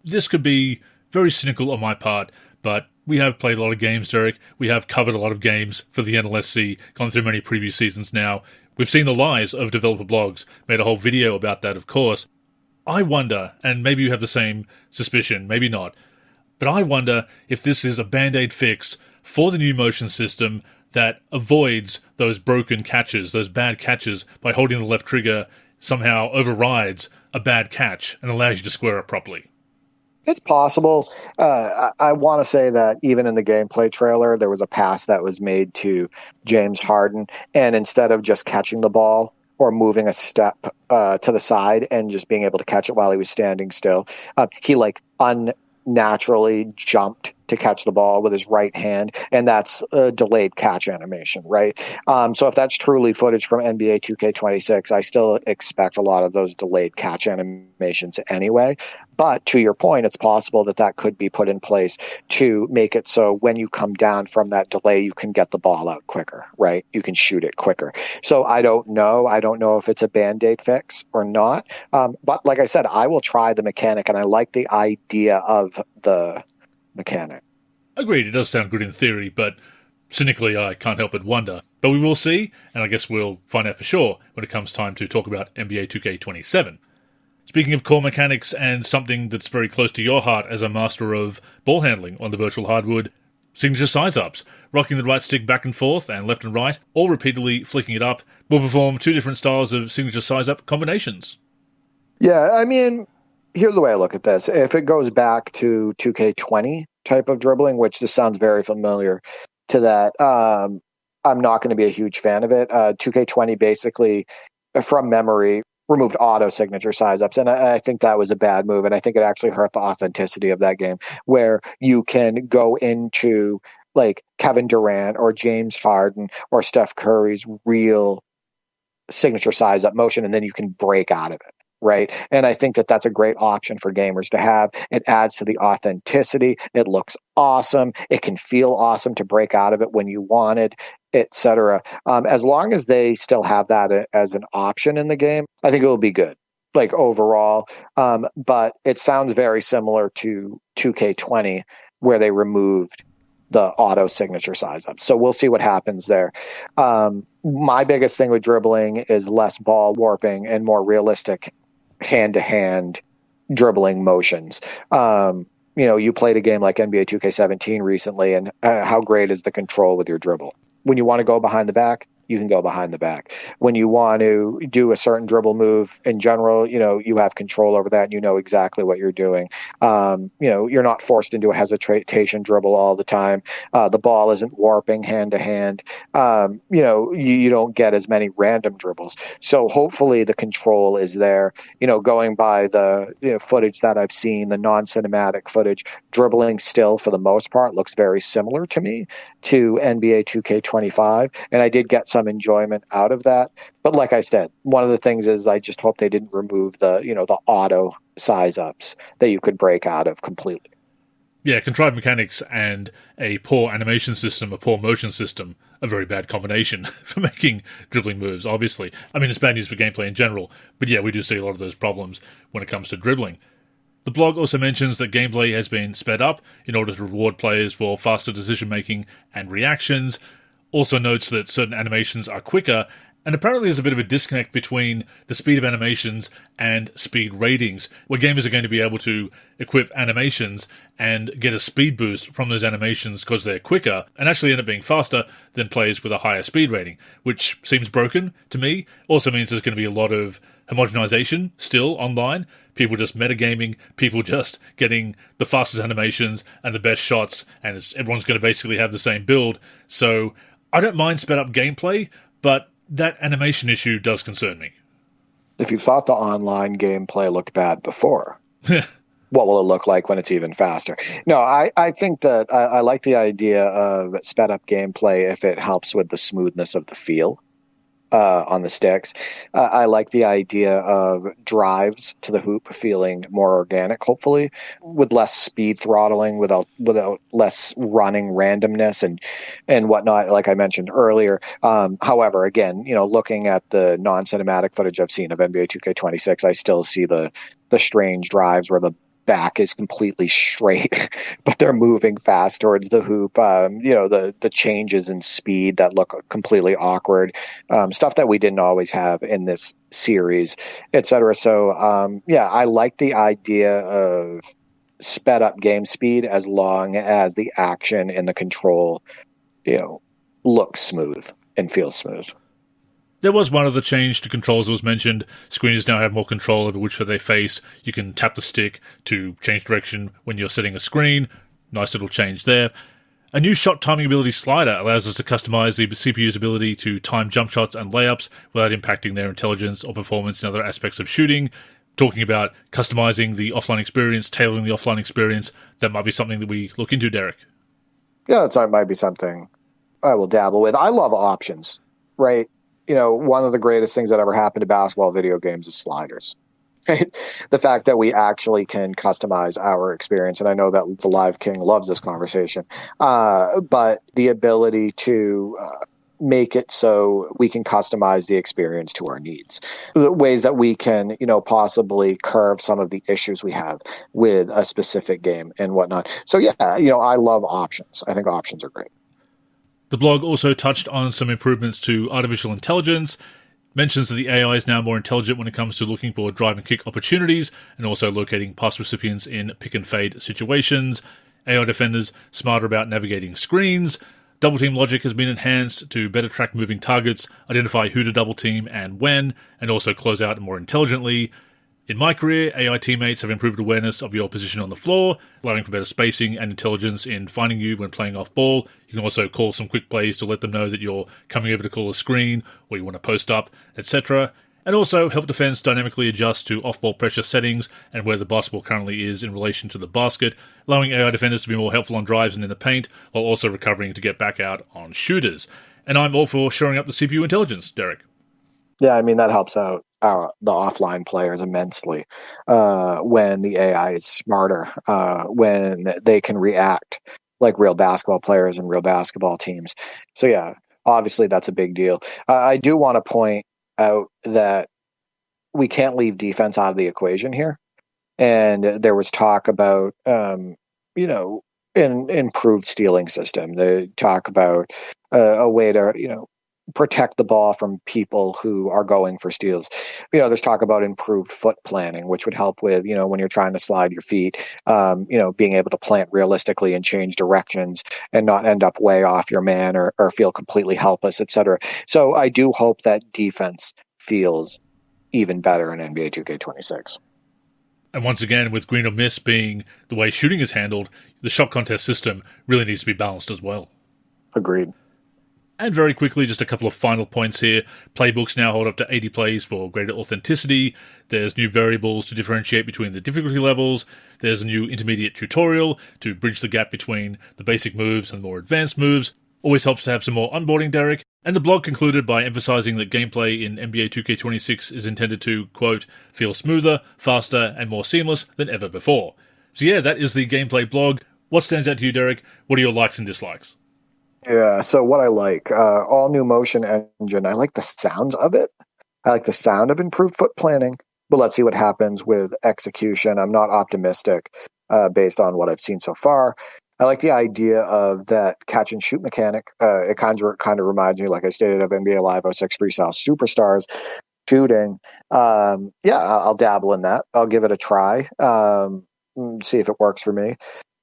This could be very cynical on my part, But we have played a lot of games, Derek. We have covered a lot of games for the NLSC, gone through many preview seasons now. We've seen the lies of developer blogs, made a whole video about that, of course. I wonder, and maybe you have the same suspicion, maybe not, but I wonder if this is a Band-Aid fix for the new motion system that avoids those broken catches, those bad catches, by holding the left trigger somehow overrides a bad catch and allows you to square it properly. It's possible. I want to say that even in the gameplay trailer, there was a pass that was made to James Harden, and instead of just catching the ball or moving a step to the side and just being able to catch it while he was standing still, he unnaturally jumped to catch the ball with his right hand, and that's a delayed catch animation, right? So if that's truly footage from NBA 2K26, I still expect a lot of those delayed catch animations anyway. But to your point, it's possible that that could be put in place to make it so when you come down from that delay, you can get the ball out quicker, right? You can shoot it quicker. So I don't know. I don't know if it's a Band-Aid fix or not. But like I said, I will try the mechanic, and I like the idea of the mechanic. Agreed, it does sound good in theory, but cynically I can't help but wonder. But we will see, and I guess we'll find out for sure when it comes time to talk about NBA 2K27. Speaking of core mechanics and something that's very close to your heart as a master of ball handling on the virtual hardwood, signature size-ups. Rocking the right stick back and forth and left and right, or repeatedly flicking it up, will perform two different styles of signature size-up combinations. Yeah, I mean, here's the way I look at this. If it goes back to 2K20 type of dribbling, which this sounds very familiar to that, I'm not going to be a huge fan of it. 2K20 basically, from memory, removed auto signature size ups, and I think that was a bad move, and I think it actually hurt the authenticity of that game, where you can go into like Kevin Durant or James Harden or Steph Curry's real signature size up motion, and then you can break out of it. Right. And I think that that's a great option for gamers to have. It adds to the authenticity. It looks awesome. It can feel awesome to break out of it when you want it, etc. As long as they still have that as an option in the game, I think it will be good, like overall. But it sounds very similar to 2K20, where they removed the auto signature size up. So we'll see what happens there. My biggest thing with dribbling is less ball warping and more realistic hand-to-hand dribbling motions. You played a game like NBA 2K17 recently, and how great is the control with your dribble? When you want to go behind the back, you can go behind the back. When you want to do a certain dribble move in general, you have control over that and you know exactly what you're doing. You're not forced into a hesitation dribble all the time. The ball isn't warping hand to hand. You don't get as many random dribbles. So hopefully the control is there. Going by the footage that I've seen, the non-cinematic footage, dribbling still for the most part looks very similar to me to NBA 2K25. And I did get some enjoyment out of that. But like I said, one of the things is I just hope they didn't remove the auto size ups that you could break out of completely. Yeah, contrived mechanics and a poor animation system, a poor motion system, a very bad combination for making dribbling moves, obviously. I mean, it's bad news for gameplay in general, but yeah, we do see a lot of those problems when it comes to dribbling. The blog also mentions that gameplay has been sped up in order to reward players for faster decision-making and reactions. Also notes that certain animations are quicker, and apparently there's a bit of a disconnect between the speed of animations and speed ratings, where gamers are going to be able to equip animations and get a speed boost from those animations because they're quicker, and actually end up being faster than players with a higher speed rating, which seems broken to me. Also means there's going to be a lot of homogenization still online, people just metagaming, people just getting the fastest animations and the best shots, and everyone's going to basically have the same build. So I don't mind sped up gameplay, but that animation issue does concern me. If you thought the online gameplay looked bad before, what will it look like when it's even faster? No, I think that I like the idea of sped up gameplay if it helps with the smoothness of the feel on the sticks. I like the idea of drives to the hoop feeling more organic, hopefully, with less speed throttling, without less running randomness and whatnot, like I mentioned earlier. However, again, looking at the non-cinematic footage I've seen of NBA 2K26, I still see the strange drives where the back is completely straight, but they're moving fast towards the hoop. The changes in speed that look completely awkward, stuff that we didn't always have in this series, etc. So, I like the idea of sped up game speed as long as the action and the control, looks smooth and feels smooth. There was one other change to controls that was mentioned. Screeners now have more control over which way they face. You can tap the stick to change direction when you're setting a screen. Nice little change there. A new shot timing ability slider allows us to customize the CPU's ability to time jump shots and layups without impacting their intelligence or performance in other aspects of shooting. Talking about customizing the offline experience, tailoring the offline experience, that might be something that we look into, Derek. Yeah, that might be something I will dabble with. I love options, right? One of the greatest things that ever happened to basketball video games is sliders. Right? The fact that we actually can customize our experience, and I know that the Live King loves this conversation, but the ability to make it so we can customize the experience to our needs. The ways that we can, possibly curve some of the issues we have with a specific game and whatnot. So I love options. I think options are great. The blog also touched on some improvements to artificial intelligence, mentions that the AI is now more intelligent when it comes to looking for drive and kick opportunities, and also locating pass recipients in pick and fade situations. AI defenders smarter about navigating screens. Double team logic has been enhanced to better track moving targets, identify who to double team and when, and also close out more intelligently. In my career, AI teammates have improved awareness of your position on the floor, allowing for better spacing and intelligence in finding you when playing off ball. You can also call some quick plays to let them know that you're coming over to call a screen, or you want to post up, etc. And also help defense dynamically adjust to off-ball pressure settings and where the basketball currently is in relation to the basket, allowing AI defenders to be more helpful on drives and in the paint, while also recovering to get back out on shooters. And I'm all for shoring up the CPU intelligence, Derek. Yeah, I mean, that helps out the offline players immensely when the AI is smarter, when they can react like real basketball players and real basketball teams. So, yeah, obviously that's a big deal. I do want to point out that we can't leave defense out of the equation here. And there was talk about, an improved stealing system. They talk about a way to, protect the ball from people who are going for steals. There's talk about improved foot planning, which would help with, when you're trying to slide your feet, being able to plant realistically and change directions and not end up way off your man or feel completely helpless, etc. So I do hope that defense feels even better in NBA 2K26. And once again, with green or miss being the way shooting is handled, the shot contest system really needs to be balanced as well. Agreed. And very quickly, just a couple of final points here. Playbooks now hold up to 80 plays for greater authenticity. There's new variables to differentiate between the difficulty levels. There's a new intermediate tutorial to bridge the gap between the basic moves and more advanced moves. Always helps to have some more onboarding, Derek. And the blog concluded by emphasizing that gameplay in NBA 2K26 is intended to, quote, feel smoother, faster, and more seamless than ever before. So yeah, that is the gameplay blog. What stands out to you, Derek? What are your likes and dislikes? Yeah, so what I like, all new motion engine, I like the sound of it. I like the sound of improved foot planning, but let's see what happens with execution. I'm not optimistic based on what I've seen so far. I like the idea of that catch and shoot mechanic. It kind of reminds me, like I stated, of NBA Live 06 Freestyle Superstars shooting. I'll dabble in that. I'll give it a try, see if it works for me.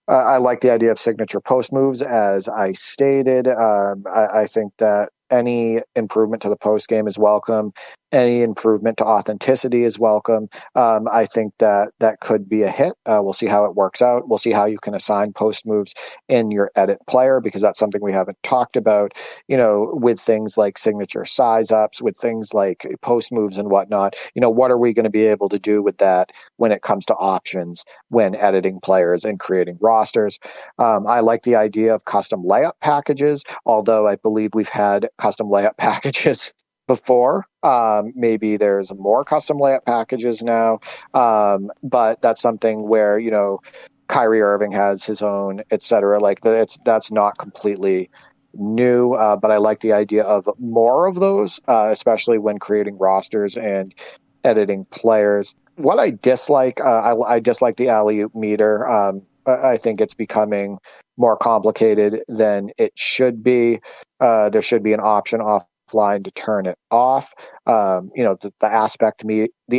I like the idea of signature post moves, as I stated. I think that any improvement to the post game is welcome. Any improvement to authenticity is welcome. I think that could be a hit. We'll see how it works out. We'll see how you can assign post moves in your edit player, because that's something we haven't talked about, with things like signature size ups, with things like post moves and whatnot. What are we going to be able to do with that when it comes to options when editing players and creating rosters? I like the idea of custom layup packages, although I believe we've had custom layup packages before. Maybe there's more custom layup packages now, but that's something where Kyrie Irving has his own, etc. That's not completely new, but I like the idea of more of those, especially when creating rosters and editing players. What I dislike, I dislike the alley-oop meter. I think it's becoming more complicated than it should be. There should be an option offline to turn it off. The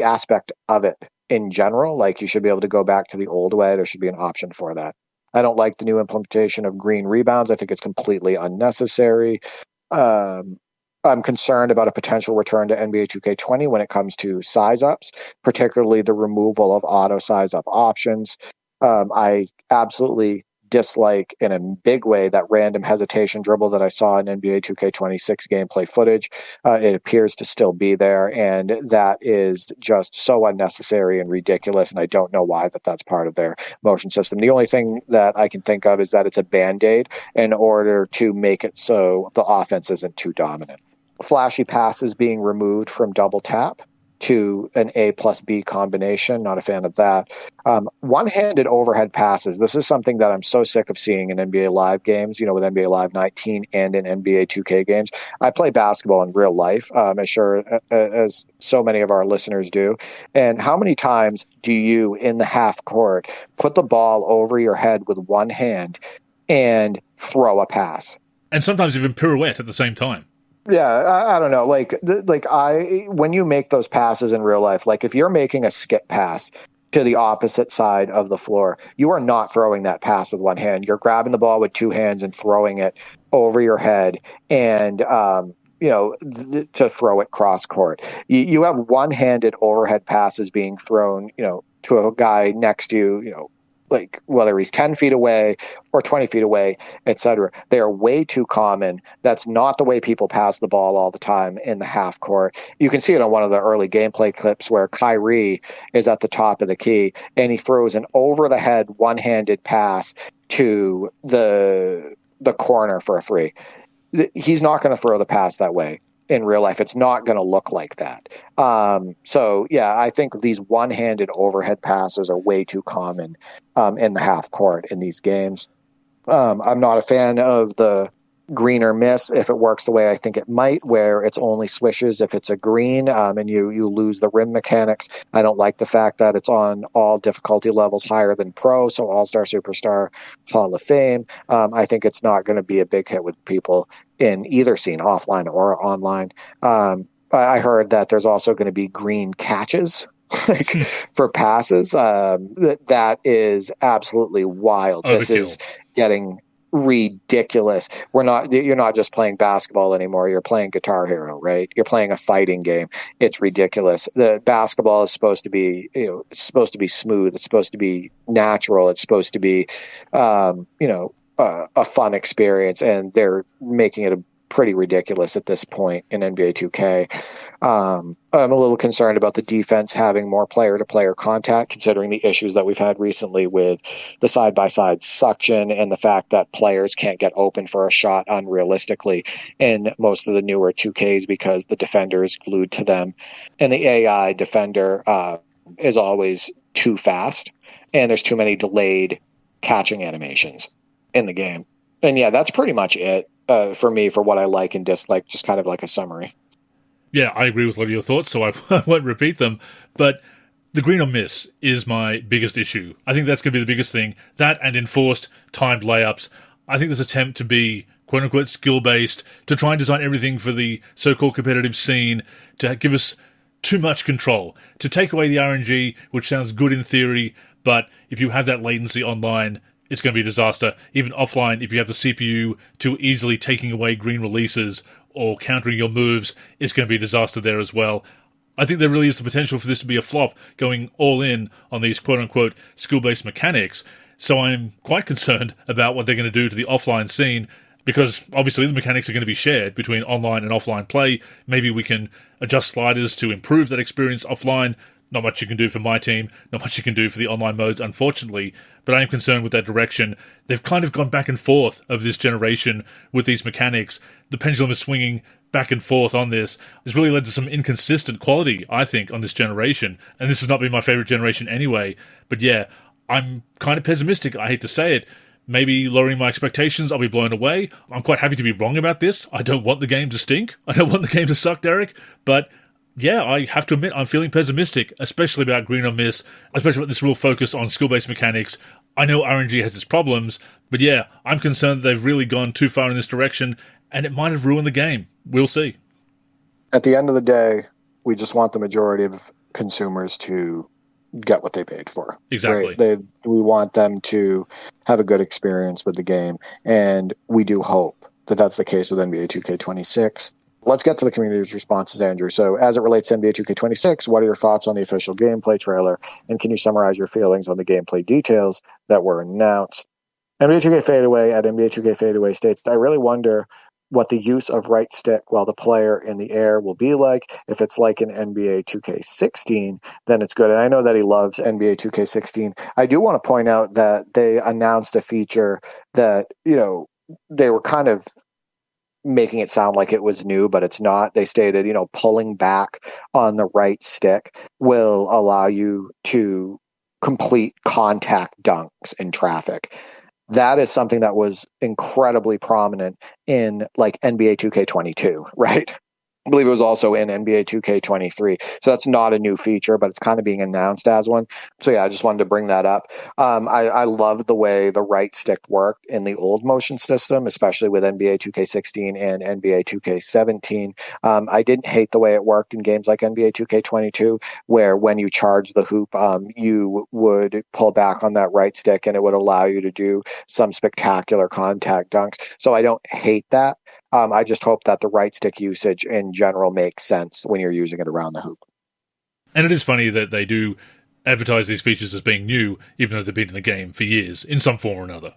aspect of it in general, like you should be able to go back to the old way. There should be an option for that. I don't like the new implementation of green rebounds. I think it's completely unnecessary. I'm concerned about a potential return to NBA 2K20 when it comes to size ups, particularly the removal of auto size up options. I absolutely dislike in a big way that random hesitation dribble that I saw in NBA 2K26 gameplay footage. It appears to still be there, and that is just so unnecessary and ridiculous, and I don't know why that's part of their motion system. The only thing that I can think of is that it's a Band-Aid in order to make it so the offense isn't too dominant. Flashy passes being removed from double tap to an A plus B combination. Not a fan of that. One-handed overhead passes. This is something that I'm so sick of seeing in NBA Live games, with NBA Live 19 and in NBA 2K games. I play basketball in real life, as sure as so many of our listeners do. And how many times do you, in the half court, put the ball over your head with one hand and throw a pass? And sometimes even pirouette at the same time. Yeah, I don't know. When you make those passes in real life, like if you're making a skip pass to the opposite side of the floor, you are not throwing that pass with one hand. You're grabbing the ball with two hands and throwing it over your head and, to throw it cross court. You have one-handed overhead passes being thrown, to a guy next to you, like whether he's 10 feet away or 20 feet away, etc. They are way too common. That's not the way people pass the ball all the time in the half court. You can see it on one of the early gameplay clips where Kyrie is at the top of the key and he throws an over the head one-handed pass to the corner for a free. He's not going to throw the pass that way. In real life, it's not going to look like that. I think these one-handed overhead passes are way too common in the half court in these games. I'm not a fan of the green or miss if it works the way I think it might, where it's only swishes if it's a green, and you lose the rim mechanics. I don't like the fact that it's on all difficulty levels higher than pro, so All-Star, Superstar, Hall of Fame. I think it's not going to be a big hit with people in either scene, offline or online. I heard that there's also going to be green catches for passes. That is absolutely wild. Overkill. This is getting ridiculous. You're not just playing basketball anymore. You're playing Guitar Hero, right? You're playing a fighting game. It's ridiculous. The basketball is supposed to be, it's supposed to be smooth. It's supposed to be natural. It's supposed to be, a fun experience, and they're making it pretty ridiculous at this point in NBA 2K. I'm a little concerned about the defense having more player-to-player contact, considering the issues that we've had recently with the side-by-side suction and the fact that players can't get open for a shot unrealistically in most of the newer 2Ks because the defender is glued to them. And the AI defender is always too fast, and there's too many delayed catching animations in the game. And yeah, that's pretty much it for me for what I like and dislike, just kind of like a summary. Yeah, I agree with a lot of your thoughts, so I won't repeat them. But the green or miss is my biggest issue. I think that's going to be the biggest thing. That and enforced timed layups. I think this attempt to be quote-unquote skill-based, to try and design everything for the so-called competitive scene, to give us too much control, to take away the RNG, which sounds good in theory, but if you have that latency online, it's going to be a disaster. Even offline, if you have the CPU too easily taking away green releases or countering your moves, it's going to be a disaster there as well. I think there really is the potential for this to be a flop, going all in on these quote-unquote skill-based mechanics. So I'm quite concerned about what they're going to do to the offline scene, because obviously the mechanics are going to be shared between online and offline play. Maybe we can adjust sliders to improve that experience offline. Not much you can do for my team, not much you can do for the online modes, unfortunately, but I am concerned with that direction. They've kind of gone back and forth of this generation with these mechanics. The pendulum is swinging back and forth on this. It's really led to some inconsistent quality, I think, on this generation, and this has not been my favorite generation anyway. But yeah, I'm kind of pessimistic, I hate to say it. Maybe lowering my expectations, I'll be blown away. I'm quite happy to be wrong about this. I don't want the game to stink. I don't want the game to suck, Derek, but Yeah, I have to admit I'm feeling pessimistic, especially about Green on Miss, especially about this real focus on skill-based mechanics. I know RNG has its problems, but yeah, I'm concerned that they've really gone too far in this direction, and it might have ruined the game. We'll see. At the end of the day, we just want the majority of consumers to get what they paid for. Exactly. Right? We want them to have a good experience with the game, and we do hope that that's the case with NBA 2K26. Let's get to the community's responses, Andrew. So as it relates to NBA 2K26, what are your thoughts on the official gameplay trailer? And can you summarize your feelings on the gameplay details that were announced? NBA 2K Fadeaway at NBA 2K Fadeaway states, I really wonder what the use of right stick while the player in the air will be like. If it's like in NBA 2K16, then it's good. And I know that he loves NBA 2K16. I do want to point out that they announced a feature that, they were kind of making it sound like it was new, but it's not. They stated, pulling back on the right stick will allow you to complete contact dunks in traffic. That is something that was incredibly prominent in like NBA 2K22, right? I believe it was also in NBA 2K23. So that's not a new feature, but it's kind of being announced as one. So yeah, I just wanted to bring that up. I love the way the right stick worked in the old motion system, especially with NBA 2K16 and NBA 2K17. I didn't hate the way it worked in games like NBA 2K22, where when you charge the hoop, you would pull back on that right stick and it would allow you to do some spectacular contact dunks. So I don't hate that. I just hope that the right stick usage in general makes sense when you're using it around the hoop. And it is funny that they do advertise these features as being new, even though they've been in the game for years, in some form or another.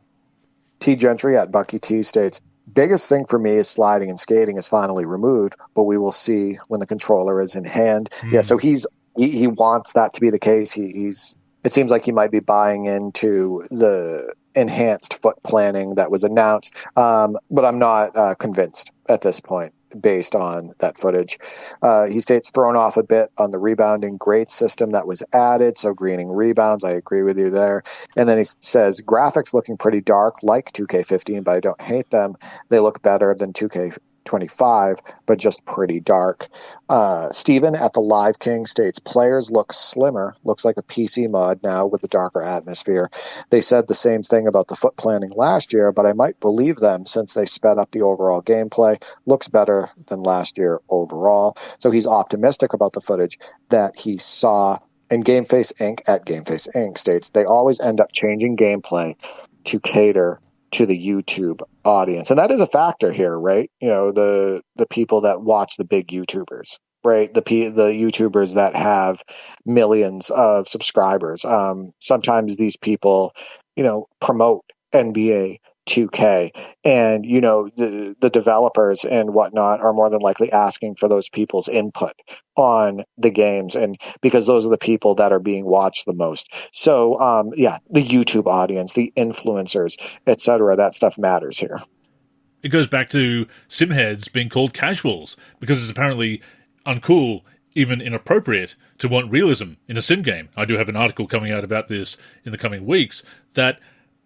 T Gentry at Bucky T states, biggest thing for me is sliding and skating is finally removed, but we will see when the controller is in hand. Yeah, so he wants that to be the case. It seems like he might be buying into the enhanced foot planning that was announced, but I'm not convinced at this point based on that footage. He states thrown off a bit on the rebounding grade system that was added, so greening rebounds. I agree with you there. And then he says graphics looking pretty dark like 2K15, but I don't hate them. They look better than 2K25, but just pretty dark. Steven at the Live King states players look slimmer, looks like a PC mod now with the darker atmosphere. They said the same thing about the foot planning last year, but I might believe them since they sped up the overall gameplay. Looks better than last year overall. So he's optimistic about the footage that he saw. And GameFace Inc. at GameFace Inc. states they always end up changing gameplay to cater to the YouTube audience. And that is a factor here, right? The people that watch the big YouTubers, right? The YouTubers that have millions of subscribers. Sometimes these people, promote NBA 2K, and the developers and whatnot are more than likely asking for those people's input on the games, and because those are the people that are being watched the most. So the YouTube audience, the influencers, etc., that stuff matters here. It goes back to simheads being called casuals, because it's apparently uncool, even inappropriate, to want realism in a sim game. I do have an article coming out about this in the coming weeks, that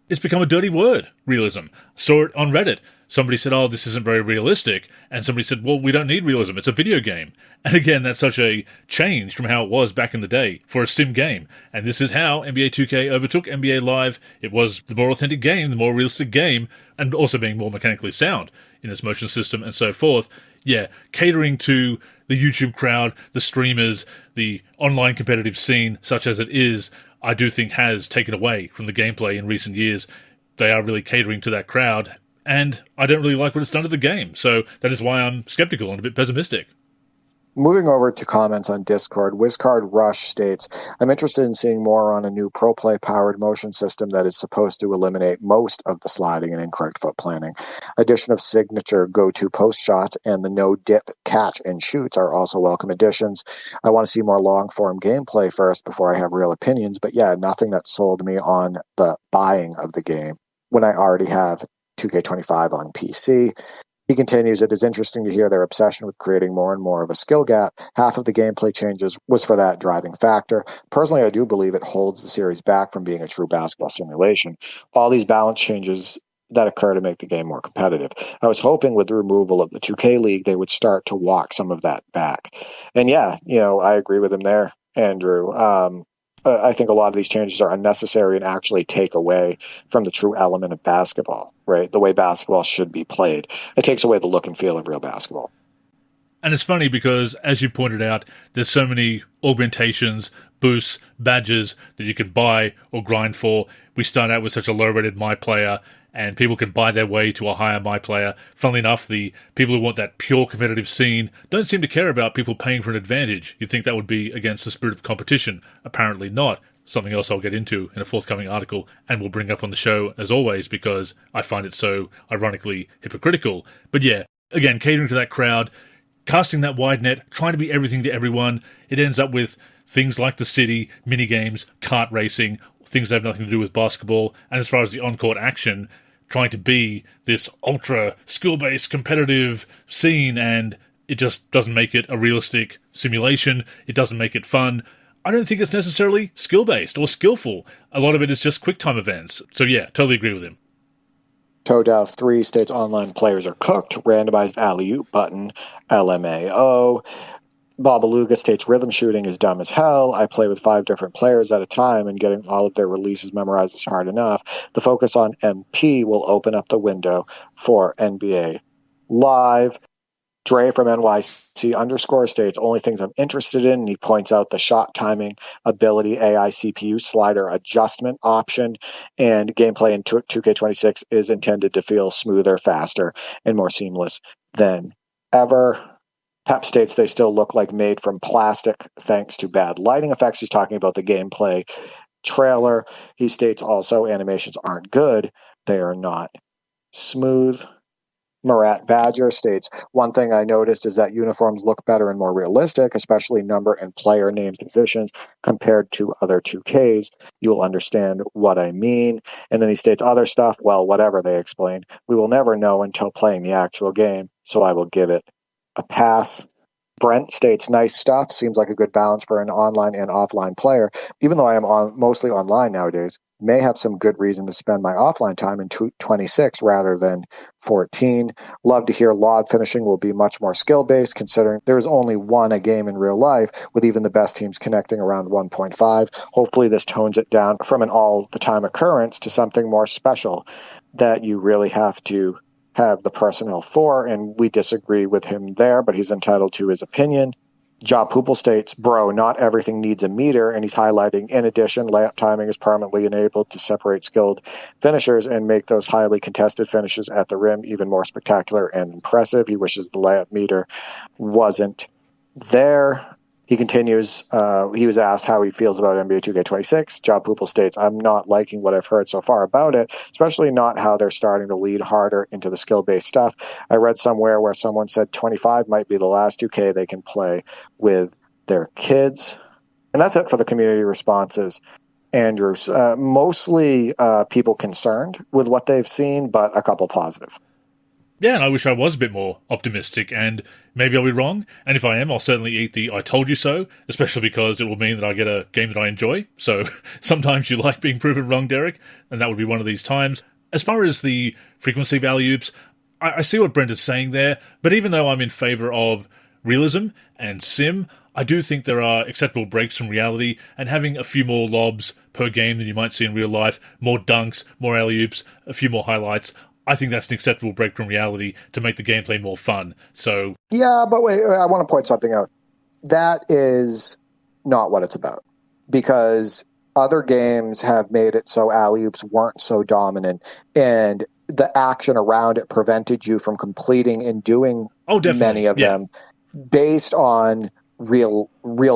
it's become a dirty word, realism. Saw it on Reddit. Somebody said, oh, this isn't very realistic. And somebody said, well, we don't need realism. It's a video game. And again, that's such a change from how it was back in the day for a sim game. And this is how NBA 2K overtook NBA Live. It was the more authentic game, the more realistic game, and also being more mechanically sound in its motion system and so forth. Yeah, catering to the YouTube crowd, the streamers, the online competitive scene, such as it is, I do think has taken away from the gameplay in recent years. They are really catering to that crowd, and I don't really like what it's done to the game. So that is why I'm skeptical and a bit pessimistic. Moving over to comments on Discord, WizCard Rush states, I'm interested in seeing more on a new ProPlay-powered motion system that is supposed to eliminate most of the sliding and incorrect foot planning. Addition of signature go-to post shots and the no-dip catch and shoots are also welcome additions. I want to see more long-form gameplay first before I have real opinions, but yeah, nothing that sold me on the buying of the game when I already have 2K25 on PC. He continues, it is interesting to hear their obsession with creating more and more of a skill gap. Half of the gameplay changes was for that driving factor. Personally, I do believe it holds the series back from being a true basketball simulation. All these balance changes that occur to make the game more competitive. I was hoping with the removal of the 2K League, they would start to walk some of that back. And yeah, I agree with him there, Andrew. I think a lot of these changes are unnecessary and actually take away from the true element of basketball, right? The way basketball should be played. It takes away the look and feel of real basketball. And it's funny because, as you pointed out, there's so many augmentations, boosts, badges that you can buy or grind for. We start out with such a low-rated My Player, and people can buy their way to a higher My Player. Funnily enough, the people who want that pure competitive scene don't seem to care about people paying for an advantage. You'd think that would be against the spirit of competition. Apparently not. Something else I'll get into in a forthcoming article and will bring up on the show, as always, because I find it so ironically hypocritical. But yeah, again, catering to that crowd, casting that wide net, trying to be everything to everyone, it ends up with things like the city, minigames, kart racing, things that have nothing to do with basketball, and as far as the on-court action, trying to be this ultra skill-based competitive scene, and it just doesn't make it a realistic simulation. It doesn't make it fun. I don't think it's necessarily skill-based or skillful. A lot of it is just quick-time events. So yeah, totally agree with him. ToeDow 3 states online players are cooked. Randomized alley-oop button, LMAO. Babaluga states rhythm shooting is dumb as hell. I play with 5 different players at a time, and getting all of their releases memorized is hard enough. The focus on MP will open up the window for NBA Live. Dre from NYC_ states only things I'm interested in, and he points out the shot timing ability, AI CPU slider adjustment option, and gameplay in 2K26 is intended to feel smoother, faster, and more seamless than ever. Pep states they still look like made from plastic thanks to bad lighting effects. He's talking about the gameplay trailer. He states also animations aren't good. They are not smooth. Murat Badger states, one thing I noticed is that uniforms look better and more realistic, especially number and player name positions compared to other 2Ks. You'll understand what I mean. And then he states other stuff, well, whatever, they explain. We will never know until playing the actual game, so I will give it a pass. Brent states, nice stuff. Seems like a good balance for an online and offline player. Even though I am mostly online nowadays, may have some good reason to spend my offline time in 26 rather than 14. Love to hear lob finishing will be much more skill-based, considering there is only one a game in real life, with even the best teams connecting around 1.5. Hopefully this tones it down from an all-the-time occurrence to something more special that you really have to have the personnel for, and we disagree with him there, but he's entitled to his opinion. Ja Pupil states, bro, not everything needs a meter, and he's highlighting, in addition, layup timing is permanently enabled to separate skilled finishers and make those highly contested finishes at the rim even more spectacular and impressive. He wishes the layup meter wasn't there. He continues, he was asked how he feels about NBA 2K26. Ja Pupil states, I'm not liking what I've heard so far about it, especially not how they're starting to lead harder into the skill-based stuff. I read somewhere where someone said 25 might be the last 2K they can play with their kids. And that's it for the community responses, Andrew. Mostly people concerned with what they've seen, but a couple positive. Yeah, and I wish I was a bit more optimistic, and maybe I'll be wrong, and if I am, I'll certainly eat the I told you so, especially because it will mean that I get a game that I enjoy, so sometimes you like being proven wrong, Derek, and that would be one of these times. As far as the frequency of alley-oops, I see what Brent is saying there, but even though I'm in favour of realism and sim, I do think there are acceptable breaks from reality, and having a few more lobs per game than you might see in real life, more dunks, more alley-oops, a few more highlights, I think that's an acceptable break from reality to make the gameplay more fun. So yeah, but wait, I want to point something out. That is not what it's about, because other games have made it so alley-oops weren't so dominant, and the action around it prevented you from completing and doing many of them based on real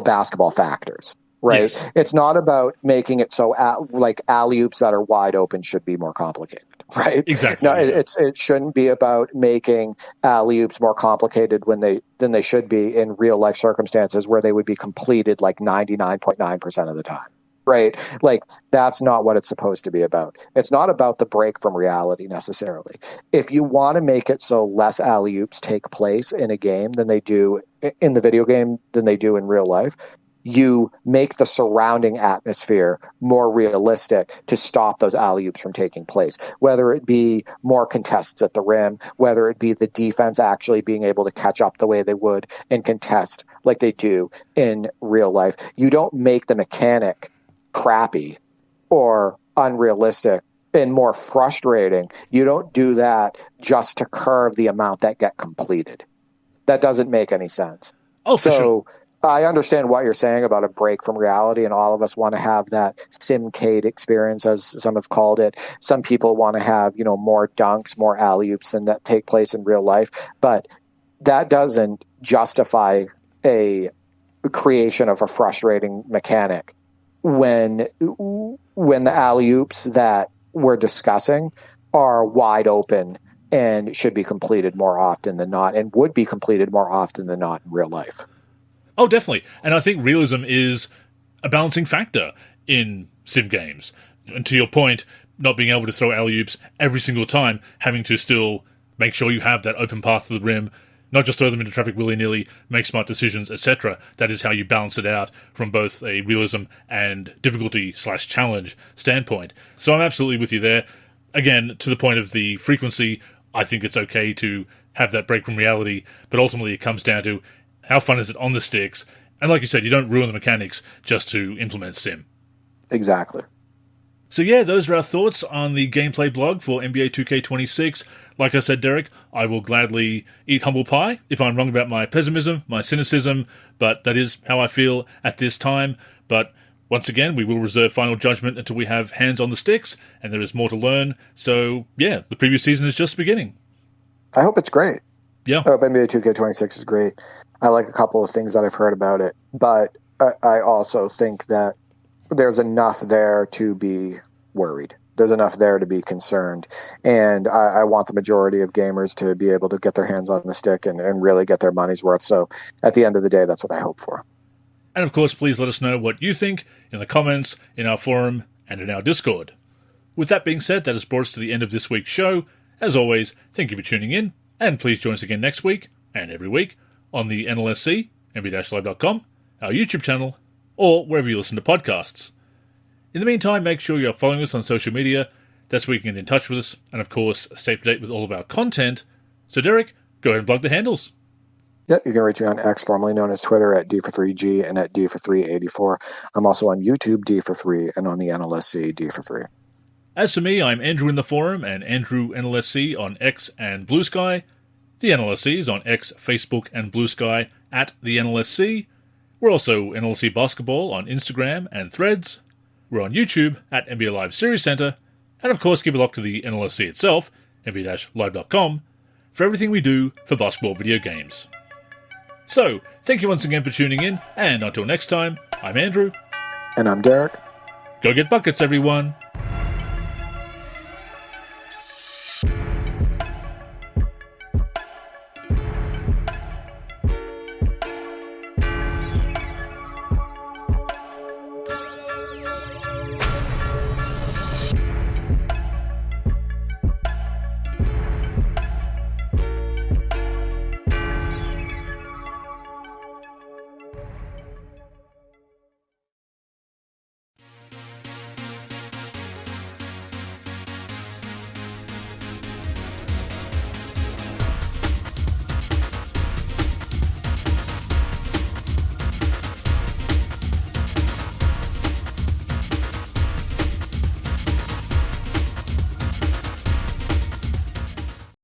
basketball factors. Right. Yes. It's not about making it so like alley-oops that are wide open should be more complicated. Right. Exactly. No, it shouldn't be about making alley-oops more complicated than they should be in real life circumstances where they would be completed like 99.9% of the time. Right. Like that's not what it's supposed to be about. It's not about the break from reality necessarily. If you want to make it so less alley-oops take place in a game than they do in the video game than they do in real life, you make the surrounding atmosphere more realistic to stop those alley-oops from taking place, whether it be more contests at the rim, whether it be the defense actually being able to catch up the way they would and contest like they do in real life. You don't make the mechanic crappy or unrealistic and more frustrating. You don't do that just to curb the amount that get completed. That doesn't make any sense. Oh, for sure. I understand what you're saying about a break from reality, and all of us want to have that simcade experience, as some have called it. Some people want to have, more dunks, more alley-oops than that take place in real life. But that doesn't justify a creation of a frustrating mechanic when the alley-oops that we're discussing are wide open and should be completed more often than not, and would be completed more often than not in real life. Oh, definitely. And I think realism is a balancing factor in sim games. And to your point, not being able to throw alley-oops every single time, having to still make sure you have that open path to the rim, not just throw them into traffic willy-nilly, make smart decisions, etc. That is how you balance it out from both a realism and difficulty/challenge standpoint. So I'm absolutely with you there. Again, to the point of the frequency, I think it's okay to have that break from reality, but ultimately it comes down to how fun is it on the sticks? And like you said, you don't ruin the mechanics just to implement sim. Exactly. So yeah, those are our thoughts on the gameplay blog for NBA 2K26. Like I said, Derek, I will gladly eat humble pie if I'm wrong about my pessimism, my cynicism, but that is how I feel at this time. But once again, we will reserve final judgment until we have hands on the sticks, and there is more to learn. So yeah, the previous season is just beginning. I hope it's great. Yeah. I hope NBA 2K26 is great. I like a couple of things that I've heard about it, but I also think that there's enough there to be worried. There's enough there to be concerned. And I want the majority of gamers to be able to get their hands on the stick and really get their money's worth. So at the end of the day, that's what I hope for. And of course, please let us know what you think in the comments, in our forum, and in our Discord. With that being said, that has brought us to the end of this week's show. As always, thank you for tuning in, and please join us again next week, and every week, on the NLSC, nb-live.com, our YouTube channel, or wherever you listen to podcasts. In the meantime, make sure you're following us on social media. That's where you can get in touch with us, and of course, stay up to date with all of our content. So Derek, go ahead and plug the handles. Yep, you can reach me on X, formerly known as Twitter, at D43G and at D4384. I'm also on YouTube, D43, and on the NLSC, D43. As for me, I'm Andrew in the forum and Andrew NLSC on X and Blue Sky. The NLSC is on X, Facebook, and Blue Sky at the NLSC. We're also NLSC Basketball on Instagram and Threads. We're on YouTube at NBA Live Series Center. And of course, keep a look to the NLSC itself, nb-live.com, for everything we do for basketball video games. So, thank you once again for tuning in, and until next time, I'm Andrew. And I'm Derek. Go get buckets, everyone!